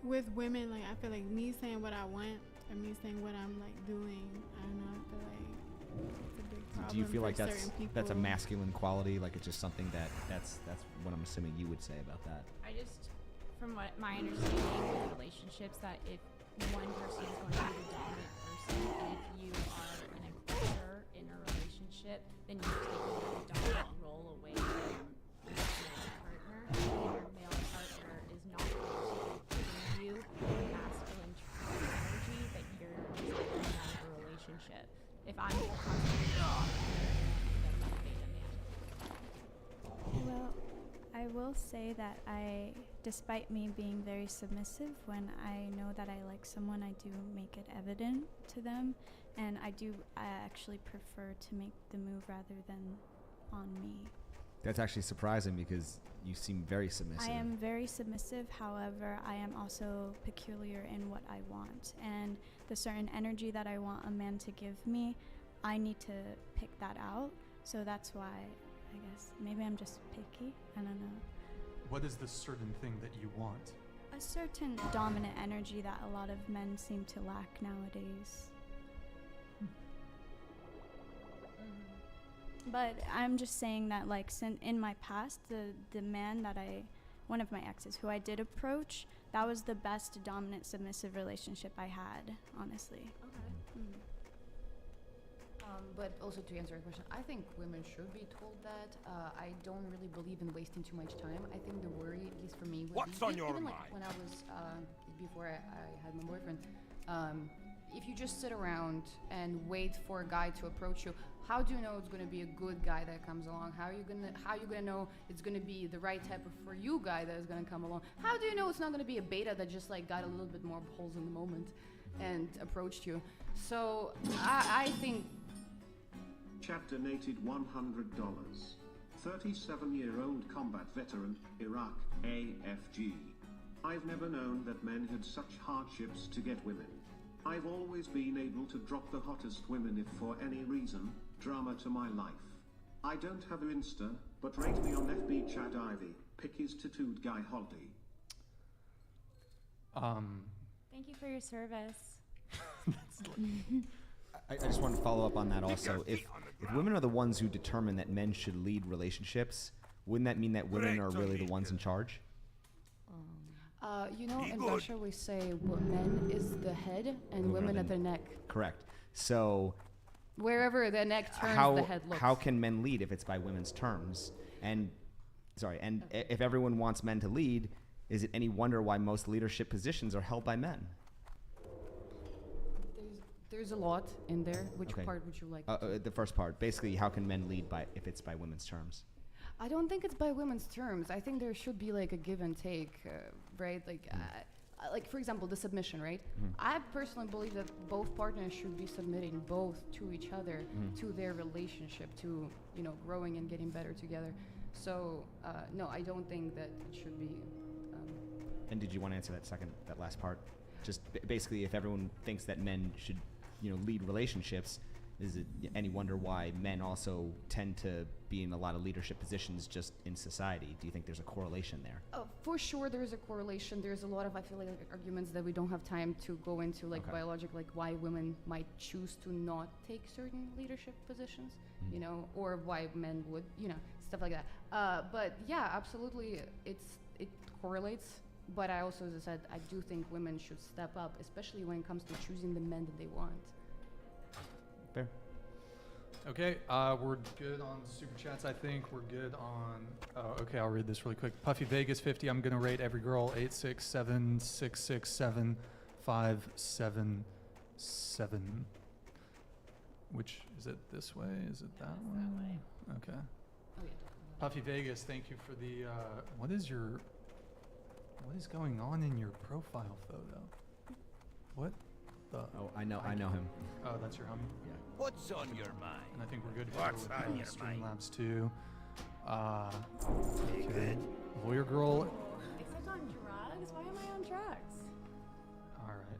with women, like I feel like me saying what I want or me saying what I'm like doing, I don't know. I feel like it's a big problem. Do you feel for like that's certain a people. masculine quality? Like it's just something that's what I'm assuming you would say about that. I just, from what my understanding with relationships, that if one person is going to be the dominant person, and if you are an aggressor in a relationship, then you're taking the dominant role away from your male partner. And your male partner is not going to be giving you the masculine energy that you're desiring out of a relationship. If I'm constantly that's not a man. Well, I will say that despite me being very submissive, when I know that I like someone, I do make it evident to them, and I actually prefer to make the move rather than on me. That's actually surprising because you seem very submissive. I am very submissive, however, I am also peculiar in what I want, and the certain energy that I want a man to give me, I need to pick that out, so that's why I guess maybe I'm just picky, I don't know. What is the certain thing that you want? A certain dominant energy that a lot of men seem to lack nowadays. But I'm just saying that, like, in my past, the man that one of my exes who I did approach, that was the best dominant submissive relationship I had, honestly. Okay. But also to answer your question, I think women should be told that. I don't really believe in wasting too much time. I think the worry, at least for me, would What's be on your even mind? like when I was before I had my boyfriend. If you just sit around and wait for a guy to approach you, how do you know it's going to be a good guy that comes along? How are you gonna know it's going to be the right type of for you guy that is going to come along? How do you know it's not going to be a beta that just like got a little bit more holes in the moment and approached you? So I think. Chat donated $100. 37-year-old combat veteran, Iraq, AFG. I've never known that men had such hardships to get women. I've always been able to drop the hottest women if for any reason, drama to my life. I don't have an Insta, but rate me on FB Chad Ivy, pick his tattooed guy Holdy. Thank you for your service. I just want to follow up on that also. If women are the ones who determine that men should lead relationships, wouldn't that mean that women are really the ones in charge? In Russia we say men is the head and women at the neck. Correct. So Wherever the neck turns, the head looks. how can men lead if it's by women's terms? If everyone wants men to lead, is it any wonder why most leadership positions are held by men? There's a lot in there. Which Okay. part would you like? The first part. Basically, how can men lead if it's by women's terms? I don't think it's by women's terms. I think there should be like a give and take, right? Like for example, the submission, right? I personally believe that both partners should be submitting both to each other, to their relationship, to growing and getting better together. So no, I don't think that it should be. And did you want to answer that last part? Just basically, if everyone thinks that men should, lead relationships, is it any wonder why men also tend to be in a lot of leadership positions just in society? Do you think there's a correlation there? For sure, there's a correlation. There's a lot of, I feel like, arguments that we don't have time to go into, like biologic, like why women might choose to not take certain leadership positions, or why men would, stuff like that. But yeah, absolutely, it correlates. But I also, as I said, I do think women should step up, especially when it comes to choosing the men that they want. Fair. Okay, we're good on super chats. I think we're good on. Okay, I'll read this really quick. Puffy Vegas 50. I'm gonna rate every girl 867667577. Which is it? This way? Is it that way? Okay. Oh yeah. Puffy Vegas, thank you for the. What is going on in your profile photo? What the? Oh, I know him. Oh, that's your homie? Yeah. What's on your mind? And I think we're good What's here on with your Streamlabs too. Okay. Lawyer girl. Except on drugs? Why am I on drugs? All right.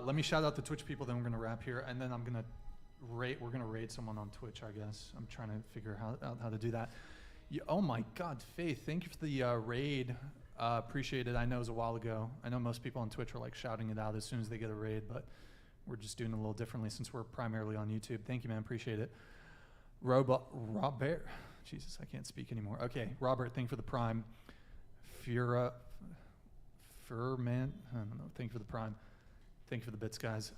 Let me shout out the Twitch people, then we're gonna wrap here, and then I'm gonna rate. We're gonna raid someone on Twitch, I guess. I'm trying to figure out how to do that. Oh my God, Faith! Thank you for the raid. Appreciate it. I know it was a while ago. I know most people on Twitch are like shouting it out as soon as they get a raid, but we're just doing it a little differently since we're primarily on YouTube. Thank you, man. Appreciate it. Robert. Jesus, I can't speak anymore. Okay, Robert, thank you for the prime. Furman. I don't know. Thank you for the prime. Thank you for the bits, guys.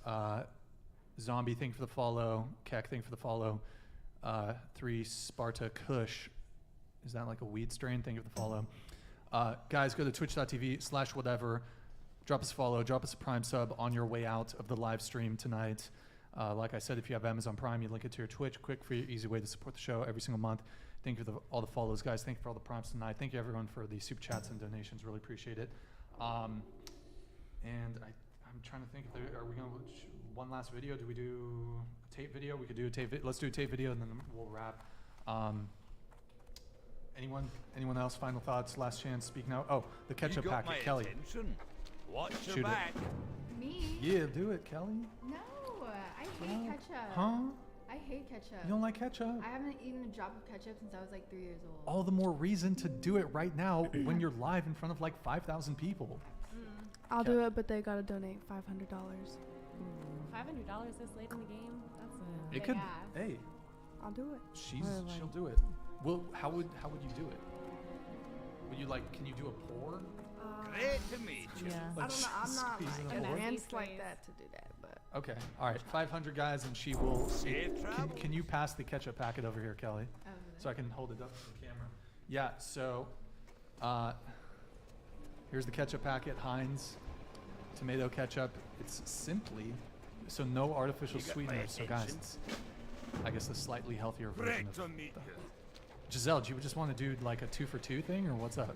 Zombie, thank you for the follow. Keck, thank you for the follow. 3 Sparta Kush. Is that like a weed strain? Thank you for the follow. Guys, go to twitch.tv/whatever. Drop us a follow, drop us a Prime sub on your way out of the live stream tonight. Like I said, if you have Amazon Prime, you link it to your Twitch. Quick, free, easy way to support the show every single month. Thank you for all the follows, guys. Thank you for all the Primes tonight. Thank you, everyone, for the super chats and donations. Really appreciate it. And I'm trying to think if are we going to one last video? Do we do a tape video? We could do a tape. Let's do a tape video, and then we'll wrap. Anyone else? Final thoughts? Last chance. Speak now. Oh, the ketchup You got packet, my Kelly. attention. Watch Shoot your it. back. Me? Yeah, do it, Kelly. No, I hate ketchup. Huh? I hate ketchup. You don't like ketchup? I haven't eaten a drop of ketchup since I was like 3 years old. All the more reason to do it right now when you're live in front of like 5,000 people. I'll do it, but they gotta donate $500. $500 this late in the game? That's a It big could. ask. Hey, I'll do it. she'll do it. Well, how would you do it? Would you like? Can you do a pour? Great to meet you. Yeah. I don't know. I'm not Squeeze in like a pour? advanced like that to do that, but Okay. All right. 500 guys, and she will. Safe Can travels. you pass the ketchup packet over here, Kelly, so I can hold it up to the camera? Yeah. So, here's the ketchup packet. Heinz tomato ketchup. It's simply so no artificial You got my sweeteners. So guys, attention. it's, I guess the slightly healthier version Great of. to meet you. Giselle, do you just want to do like a 2-for-2 thing, or what's up?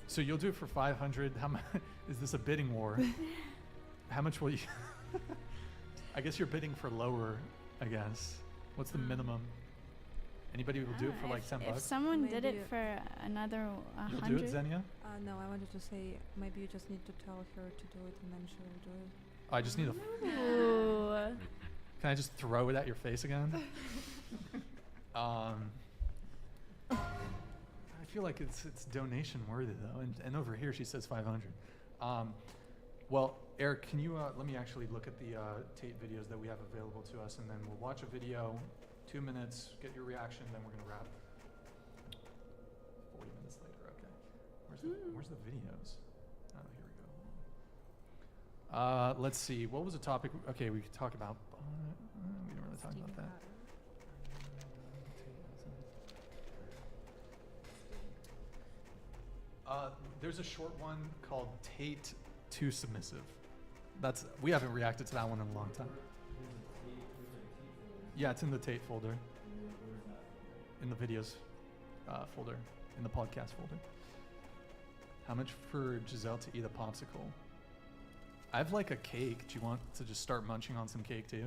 So you'll do it for 500. How much is this a bidding war? How much will you? I guess you're bidding for lower. I guess. What's the minimum? Anybody will do it for like $10 If bucks. someone did Maybe it for another You'll 100, do it, Xenia? No, I wanted to say maybe you just need to tell her to do it and then she will do it. Oh, I just need a. Ooh. Can I just throw it at your face again? I feel like it's donation worthy though, and over here she says 500. Well, Eric, can you let me actually look at the Tate videos that we have available to us, and then we'll watch a video, 2 minutes, get your reaction, then we're gonna wrap. 40 minutes later, okay. Where's the videos? Oh, here we go. Let's see. What was the topic? Okay, we could talk about. We didn't really talk about that. There's a short one called Tate Too Submissive. We haven't reacted to that one in a long time. Yeah, it's in the Tate folder. In the videos folder. In the podcast folder. How much for Giselle to eat a popsicle? I have like a cake. Do you want to just start munching on some cake too?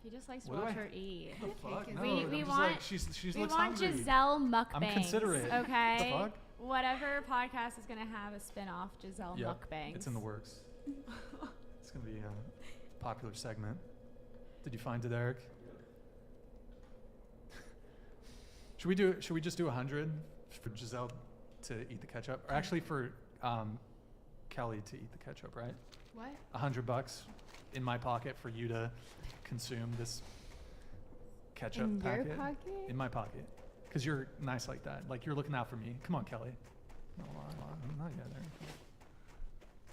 He just likes to What do watch I- her eat. What the fuck? No, We I'm just want like, she we looks want hungry. Giselle mukbangs. I'm considerate. Okay. The fuck? Whatever podcast is gonna have a spin-off Giselle Yep, mukbangs. it's in the works. It's gonna be a popular segment. Did you find it, Eric? Should we just do 100 for Giselle to eat the ketchup, or actually for Kelly to eat the ketchup, right? What? $100 in my pocket for you to consume this ketchup In your packet. pocket? In my pocket, because you're nice like that. Like you're looking out for me. Come on, Kelly. No, I'm not yet there.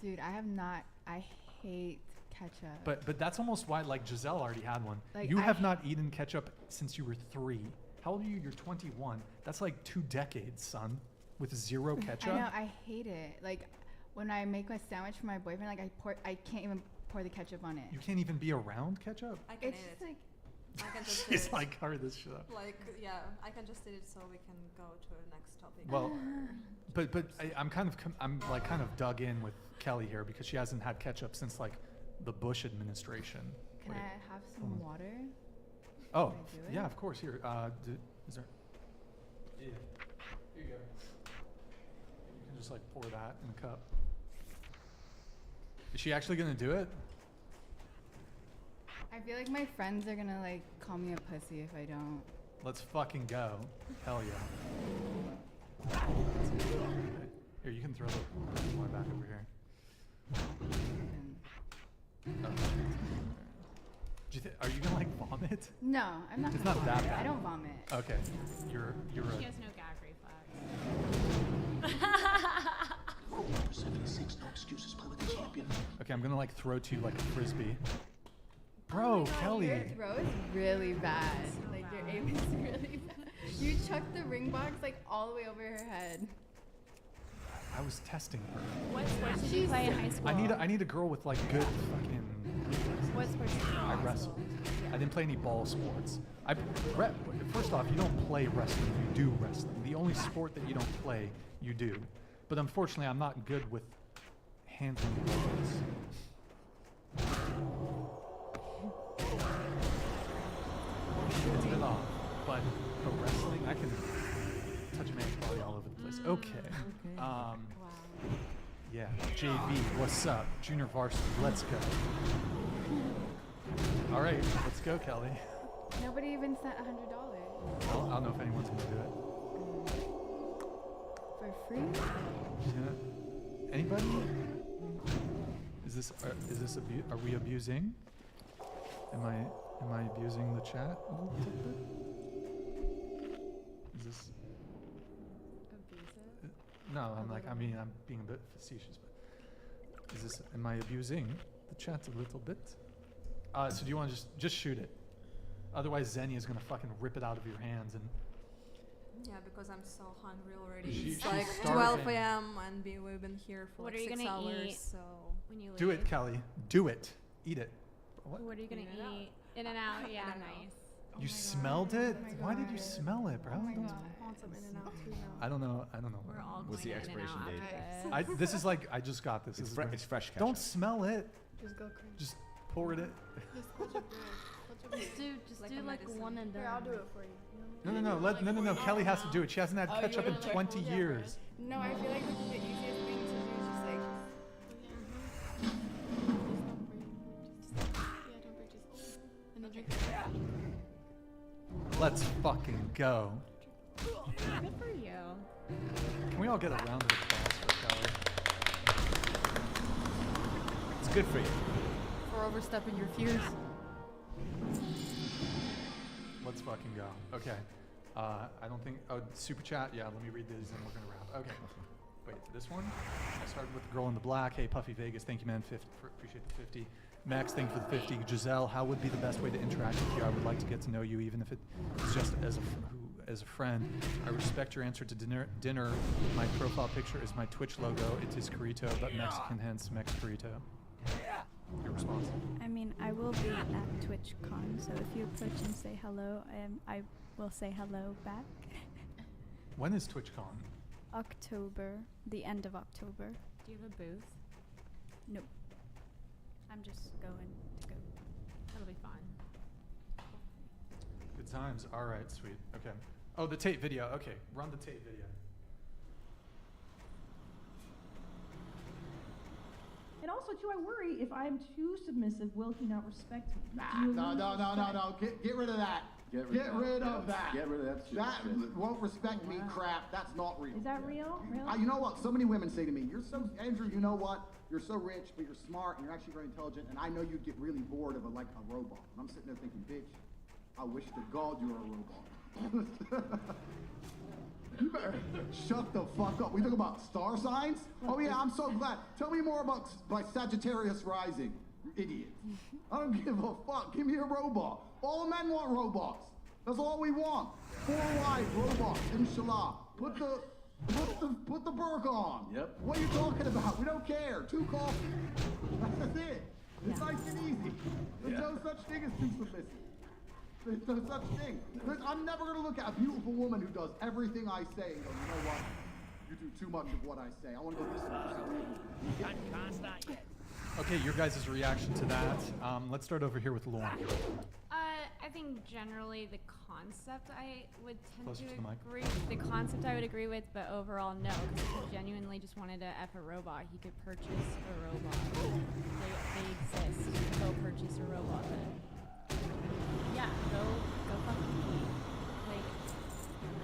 Dude, I hate ketchup. But that's almost why, like, Giselle already had one. Like, You I have not eaten ketchup since you were 3. How old are you? You're 21. That's like 2 decades, son, with 0 ketchup. I know, I hate it. Like, when I make my sandwich for my boyfriend, like, I can't even pour the ketchup on it. You can't even be around ketchup? I can It's eat just it. like, I can just She's eat it. like, hurry this shit up. Like, yeah, I can just eat it so we can go to the next topic. Well, but I'm kind of dug in with Kelly here because she hasn't had ketchup since like the Bush administration. can Wait, I have hold some on. water? Oh, Can I do it? yeah, of course. Here, is there? Yeah. Here you go. You can just like pour that in a cup. Is she actually gonna do it? I feel like my friends are gonna, like, call me a pussy if I don't. Let's fucking go. Hell yeah. Here, you can throw the more back over here. Oh. Do you are you gonna like vomit? No, I'm not It's gonna not that vomit. bad. I don't vomit. Okay, you're She a. has no gag reflex. 76, no excuses, play with the champion. Okay, I'm gonna like throw to you like a frisbee. Bro, Kelly. Your throw is really bad. Like, your aim is really bad. You chucked the ring box, like, all the way over her head. I was testing her. What sports did you play in high school? I need a girl with like good fucking. What sports did you play I in high wrestled. school? I didn't play any ball sports. First off, you don't play wrestling. You do wrestling. The only sport that you don't play, you do. But unfortunately, I'm not good with handling balls. It's a bit off, but for wrestling, I can touch a man's body all over the place. Okay. Yeah, JV, what's up? Junior varsity, let's go. All right, let's go, Kelly. Nobody even sent $100 I don't know if anyone's gonna do it. for free. Yeah. Anybody? Is this are we abusing? Am I abusing the chat a little bit? Is this? No, I'm being a bit facetious, but is this? Am I abusing the chat a little bit? So do you want to just shoot it? Otherwise, Zenny is gonna fucking rip it out of your hands and. Yeah, because I'm so hungry already. She's It's like starving. 12 a.m. and we've been here for What like are you 6 gonna hours. eat So when you leave? Do it, Kelly. Do it. Eat it. What are you gonna In-N-Out? eat? In-N-Out, yeah, In-N-Out. nice. You smelled it? Oh my Why did you God. smell it, bro? Oh my Don't- God. I want some In-N-Out too now. I don't know. We're all What's going the to expiration In-N-Out date? after this. This is like I just got this. It's, This is fre- great. it's fresh ketchup. Don't smell it. Just go crazy. Just pour it in. Just hold your breath. Hold your breath. Just Like do a like medicine. one and done. Here, I'll do it for you. No. Kelly has to do it. She hasn't had Oh, you ketchup in wanna do it? 20 Yeah, years. No, I feel like the easiest thing to do is just like. And then drink Let's fucking go. Good for you. Can we all get a round of applause for Kelly? It's good for you. For overstepping your fears. Let's fucking go. Okay. I don't think. Oh, super chat. Yeah, let me read these and we're gonna wrap. Okay. Wait, this one. I started with the girl in the black. Hey, Puffy Vegas. Thank you, man. Appreciate the 50. Max, thank you for the 50. Giselle, how would be the best way to interact with you? I would like to get to know you, even if it is just as a friend. I respect your answer to dinner. My profile picture is my Twitch logo. It is Carito, but Mexican, hence Mex Carito. Your response. I mean, I will be at TwitchCon, so if you approach and say hello, I will say hello back. When is TwitchCon? October, the end of October. Do you have a booth? No. I'm just going to go. That'll be fun. Good times. All right, sweet. Okay. Oh, the Tate video. Okay, run the Tate video. And also, too, I worry if I'm too submissive, will he not respect me? Nah, Do you no. lose respect? Get rid of that. Get rid of that. Get rid of that shit. That won't respect me crap. That's not real. Is that real? Really? You know what? So many women say to me, "You're so Andrew. You know what? You're so rich, but you're smart, and you're actually very intelligent. And I know you'd get really bored of a robot." And I'm sitting there thinking, "Bitch, I wish to God you were a robot." You better shut the fuck up. We talk about star signs? Oh yeah, I'm so glad. Tell me more about Sagittarius rising, you idiot. I don't give a fuck. Give me a robot. All men want robots. That's all we want. 4 wide robots, inshallah. Put the burqa on. Yep. What are you talking about? We don't care. 2 coffees. That's it. It's nice and easy. There's no such thing as too submissive. There's no such thing. I'm never going to look at a beautiful woman who does everything I say and go, you know what? You do too much of what I say. I want to go listen to something. Okay, your guys' reaction to that. Let's start over here with Lauren. I think generally the concept I would tend Closer to to the mic. agree. The concept I would agree with, but overall no. Because if he genuinely just wanted to F a robot, he could purchase a robot. They exist. Go purchase a robot. But yeah, go fucking Kiki. Like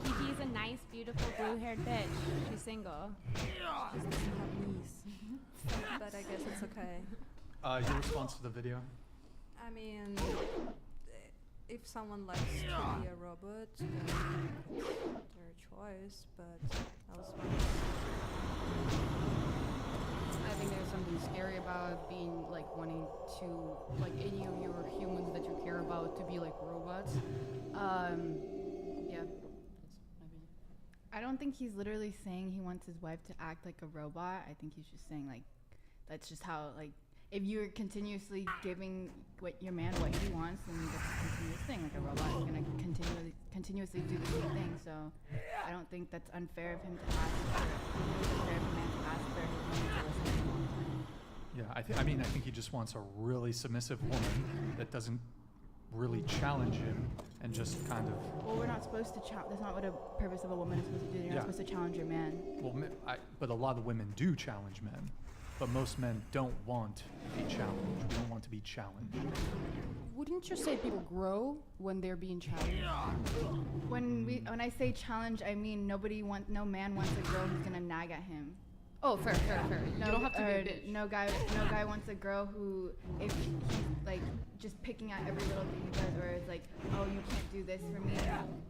Kiki's a nice, beautiful, blue-haired bitch. She's single. She doesn't have knees. But I guess it's okay. Your response to the video? I mean, if someone likes to be a robot, then their choice, but elsewhere. I think there's something scary about being like wanting to like any of your humans that you care about to be like robots. Yeah. I don't think he's literally saying he wants his wife to act like a robot. I think he's just saying like that's just how like if you're continuously giving your man what he wants, then that's a continuous thing. Like a robot is gonna continuously do the same thing. So I don't think that's unfair of him to ask for. It's unfair of a man to ask for his woman to listen to him all the time. Yeah, I think he just wants a really submissive woman that doesn't really challenge him and just kind of. Well, we're not supposed to challenge. That's not what a purpose of a woman is supposed to do. You're not supposed to challenge your man. Well, but a lot of women do challenge men, but most men don't want to be challenged. We don't want to be challenged. Wouldn't you say people grow when they're being challenged? When I say challenge, I mean no man wants a girl who's gonna nag at him. Oh, fair. No, You don't have to be a bitch. no guy wants a girl who, if he's like just picking at every little thing he does, or it's like, oh, you can't do this for me.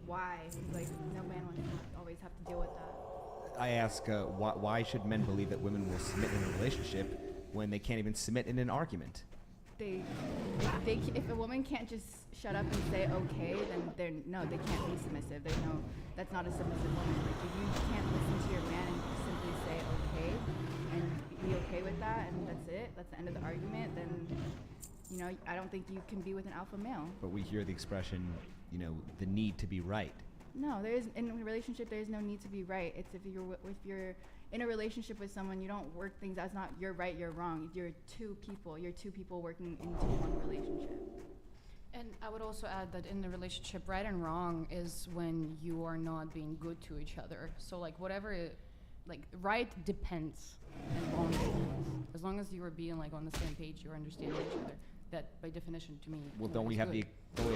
Why? Like, no man wants to always have to deal with that. I ask, why should men believe that women will submit in a relationship when they can't even submit in an argument? If a woman can't just shut up and say okay, then they can't be submissive. That's not a submissive woman. Like, if you can't listen to your man and simply say okay and be okay with that, and that's it, that's the end of the argument, then I don't think you can be with an alpha male. But we hear the expression, the need to be right. No, in a relationship there is no need to be right. It's if you're in a relationship with someone, you don't work things out. It's not you're right, you're wrong. You're two people working into one relationship. And I would also add that in the relationship, right and wrong is when you are not being good to each other. So like right depends and wrong depends. As long as you are being like on the same page, you're understanding each other. That by definition to me. Well, don't we have the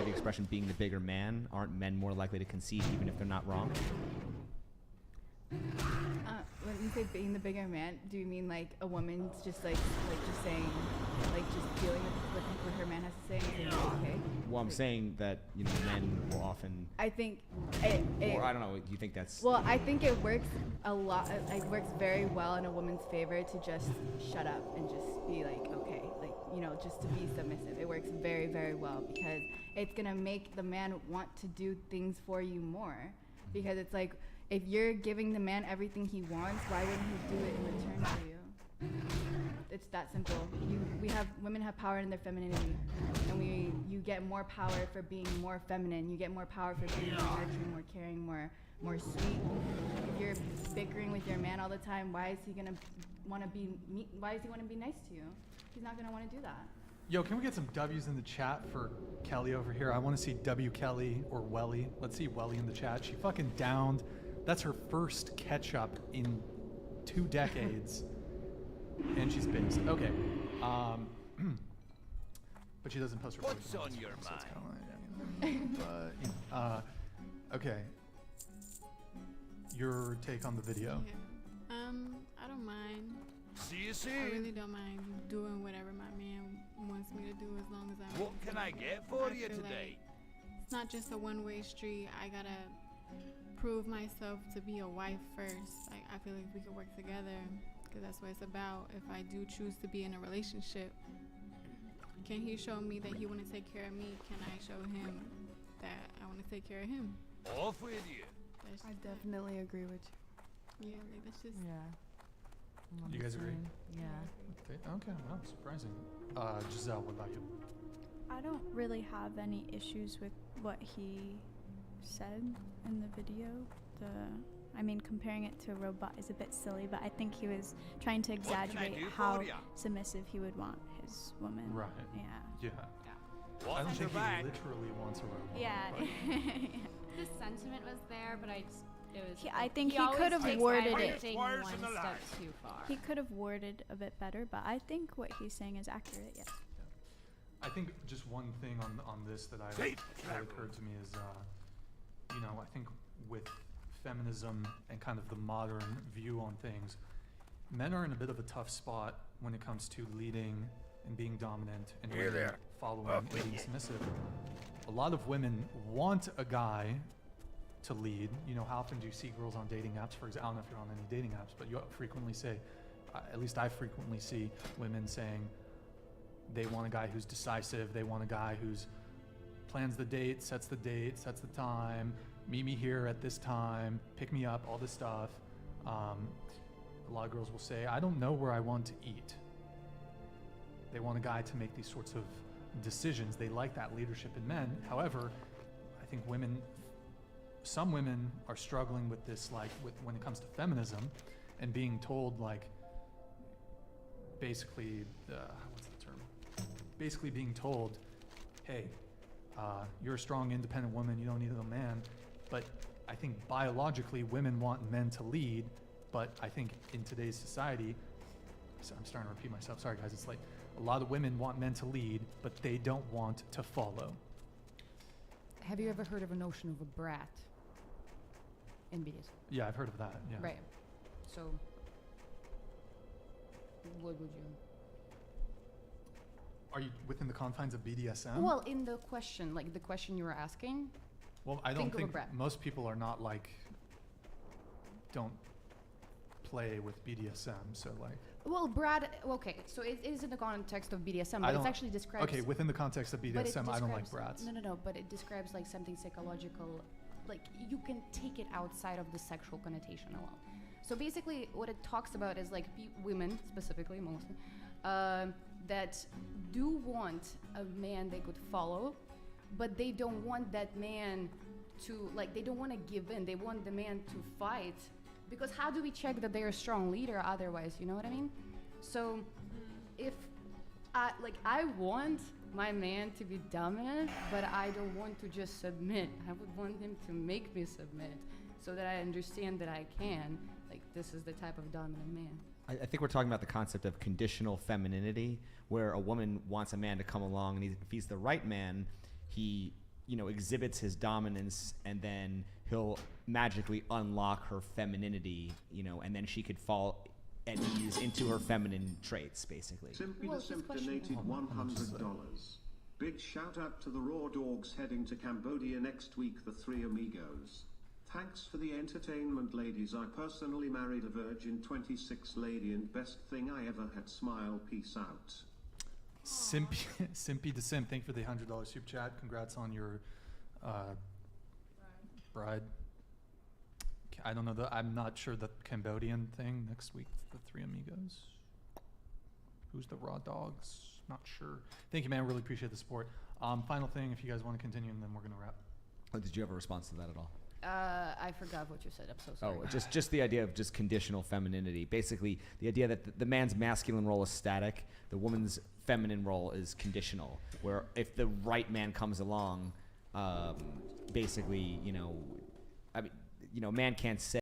expression being the bigger man? Aren't men more likely to concede even if they're not wrong? When you say being the bigger man, do you mean like a woman's just just saying, just dealing with what her man has to say and saying okay? Well, I'm saying that men will often. I think. Or I don't know. Do you think that's? Well, I think it works a lot. It works very well in a woman's favor to just shut up and just be like okay, just to be submissive. It works very, very well because it's gonna make the man want to do things for you more, because it's like, if you're giving the man everything he wants, why wouldn't he do it in return for you? It's that simple. Women have power in their femininity, and you get more power for being more feminine. You get more power for being more nurturing, more caring, more sweet. If you're bickering with your man all the time, why is he gonna want to be nice to you? He's not gonna want to do that. Yo, can we get some W's in the chat for Kelly over here? I want to see W Kelly or Welly. Let's see Welly in the chat. She fucking downed. That's her first catch-up in 2 decades. And she's based. Okay. But she doesn't post her What's on your mind? Okay. Your take on the video. Yeah. I don't mind. See you I soon. really don't mind doing whatever my man wants me to do, as long as I'm. What can I get for you feel today? Like it's not just a one-way street. I gotta prove myself to be a wife first. Like, I feel like we could work together, because that's what it's about. If I do choose to be in a relationship, can he show me that he want to take care of me? Can I show him that I want to take care of him? Off with you. I definitely agree with you. Yeah, like that's just. Yeah. You guys agree? Yeah. Okay, well, surprising. Giselle, what about you? I don't really have any issues with what he said in the video. Comparing it to a robot is a bit silly, but I think he was trying to exaggerate how submissive he would want his woman. Right. Yeah. Well, I don't think he literally wants a robot. Yeah. The sentiment was there, but I think he could have worded it one step too far. He could have worded a bit better, but I think what he's saying is accurate. Yeah. I think just one thing on this that occurred to me is, I think with feminism and kind of the modern view on things, men are in a bit of a tough spot when it comes to leading and being dominant and women following and being submissive. A lot of women want a guy to lead. How often do you see girls on dating apps? For example, I don't know if you're on any dating apps, but you frequently at least I frequently see women saying they want a guy who's decisive. They want a guy who's plans the date, sets the time, meet me here at this time, pick me up, all this stuff. A lot of girls will say, I don't know where I want to eat. They want a guy to make these sorts of decisions. They like that leadership in men. However, I think some women are struggling with this, when it comes to feminism and being told, basically, what's the term? Basically being told, hey, you're a strong, independent woman, you don't need a man. But I think biologically women want men to lead, but I think in today's society, So I'm starting to repeat myself. Sorry, guys. It's like a lot of women want men to lead, but they don't want to follow. Have you ever heard of a notion of a brat in BDSM? Yeah, I've heard of that. Yeah. Right. So, what would you? Are you within the confines of BDSM? Well, in the question, like the question you were asking. Well, I don't think of a think brat. most people are not like, don't play with BDSM. So like. Well, brat. Okay, so it is in the context of BDSM, I but it's don't- actually describes. Okay, within the context of but it BDSM, I don't like describes- brats. No. But it describes like something psychological. Like you can take it outside of the sexual connotation alone. So basically, what it talks about is like women, specifically mostly, that do want a man they could follow, but they don't want that man to like. They don't want to give in. They want the man to fight, because how do we check that they're a strong leader otherwise? You know what I mean? So, if I want my man to be dominant, but I don't want to just submit. I would want him to make me submit, so that I understand that I can. Like this is the type of dominant man. I think we're talking about the concept of conditional femininity, where a woman wants a man to come along, and if he's the right man, he, exhibits his dominance, and then he'll magically unlock her femininity, and then she could fall at ease into her feminine traits, basically. Simply the Simp donated $100. Big shout out to the Raw Dogs heading to Cambodia next week, the Three Amigos. Thanks for the entertainment, ladies. I personally married a virgin 26 lady and best thing I ever had. Smile, peace out. Simpy the Simp, thank you for the $100 super chat. Congrats on your bride. I don't know. I'm not sure the Cambodian thing next week. The Three Amigos. Who's the Raw Dogs? Not sure. Thank you, man. Really appreciate the support. Final thing, if you guys want to continue, and then we're gonna wrap. Oh, did you have a response to that at all? I forgot what you said. I'm so sorry. Oh, just the idea of just conditional femininity. Basically, the idea that the man's masculine role is static, the woman's feminine role is conditional. Where if the right man comes along, basically, man can't say.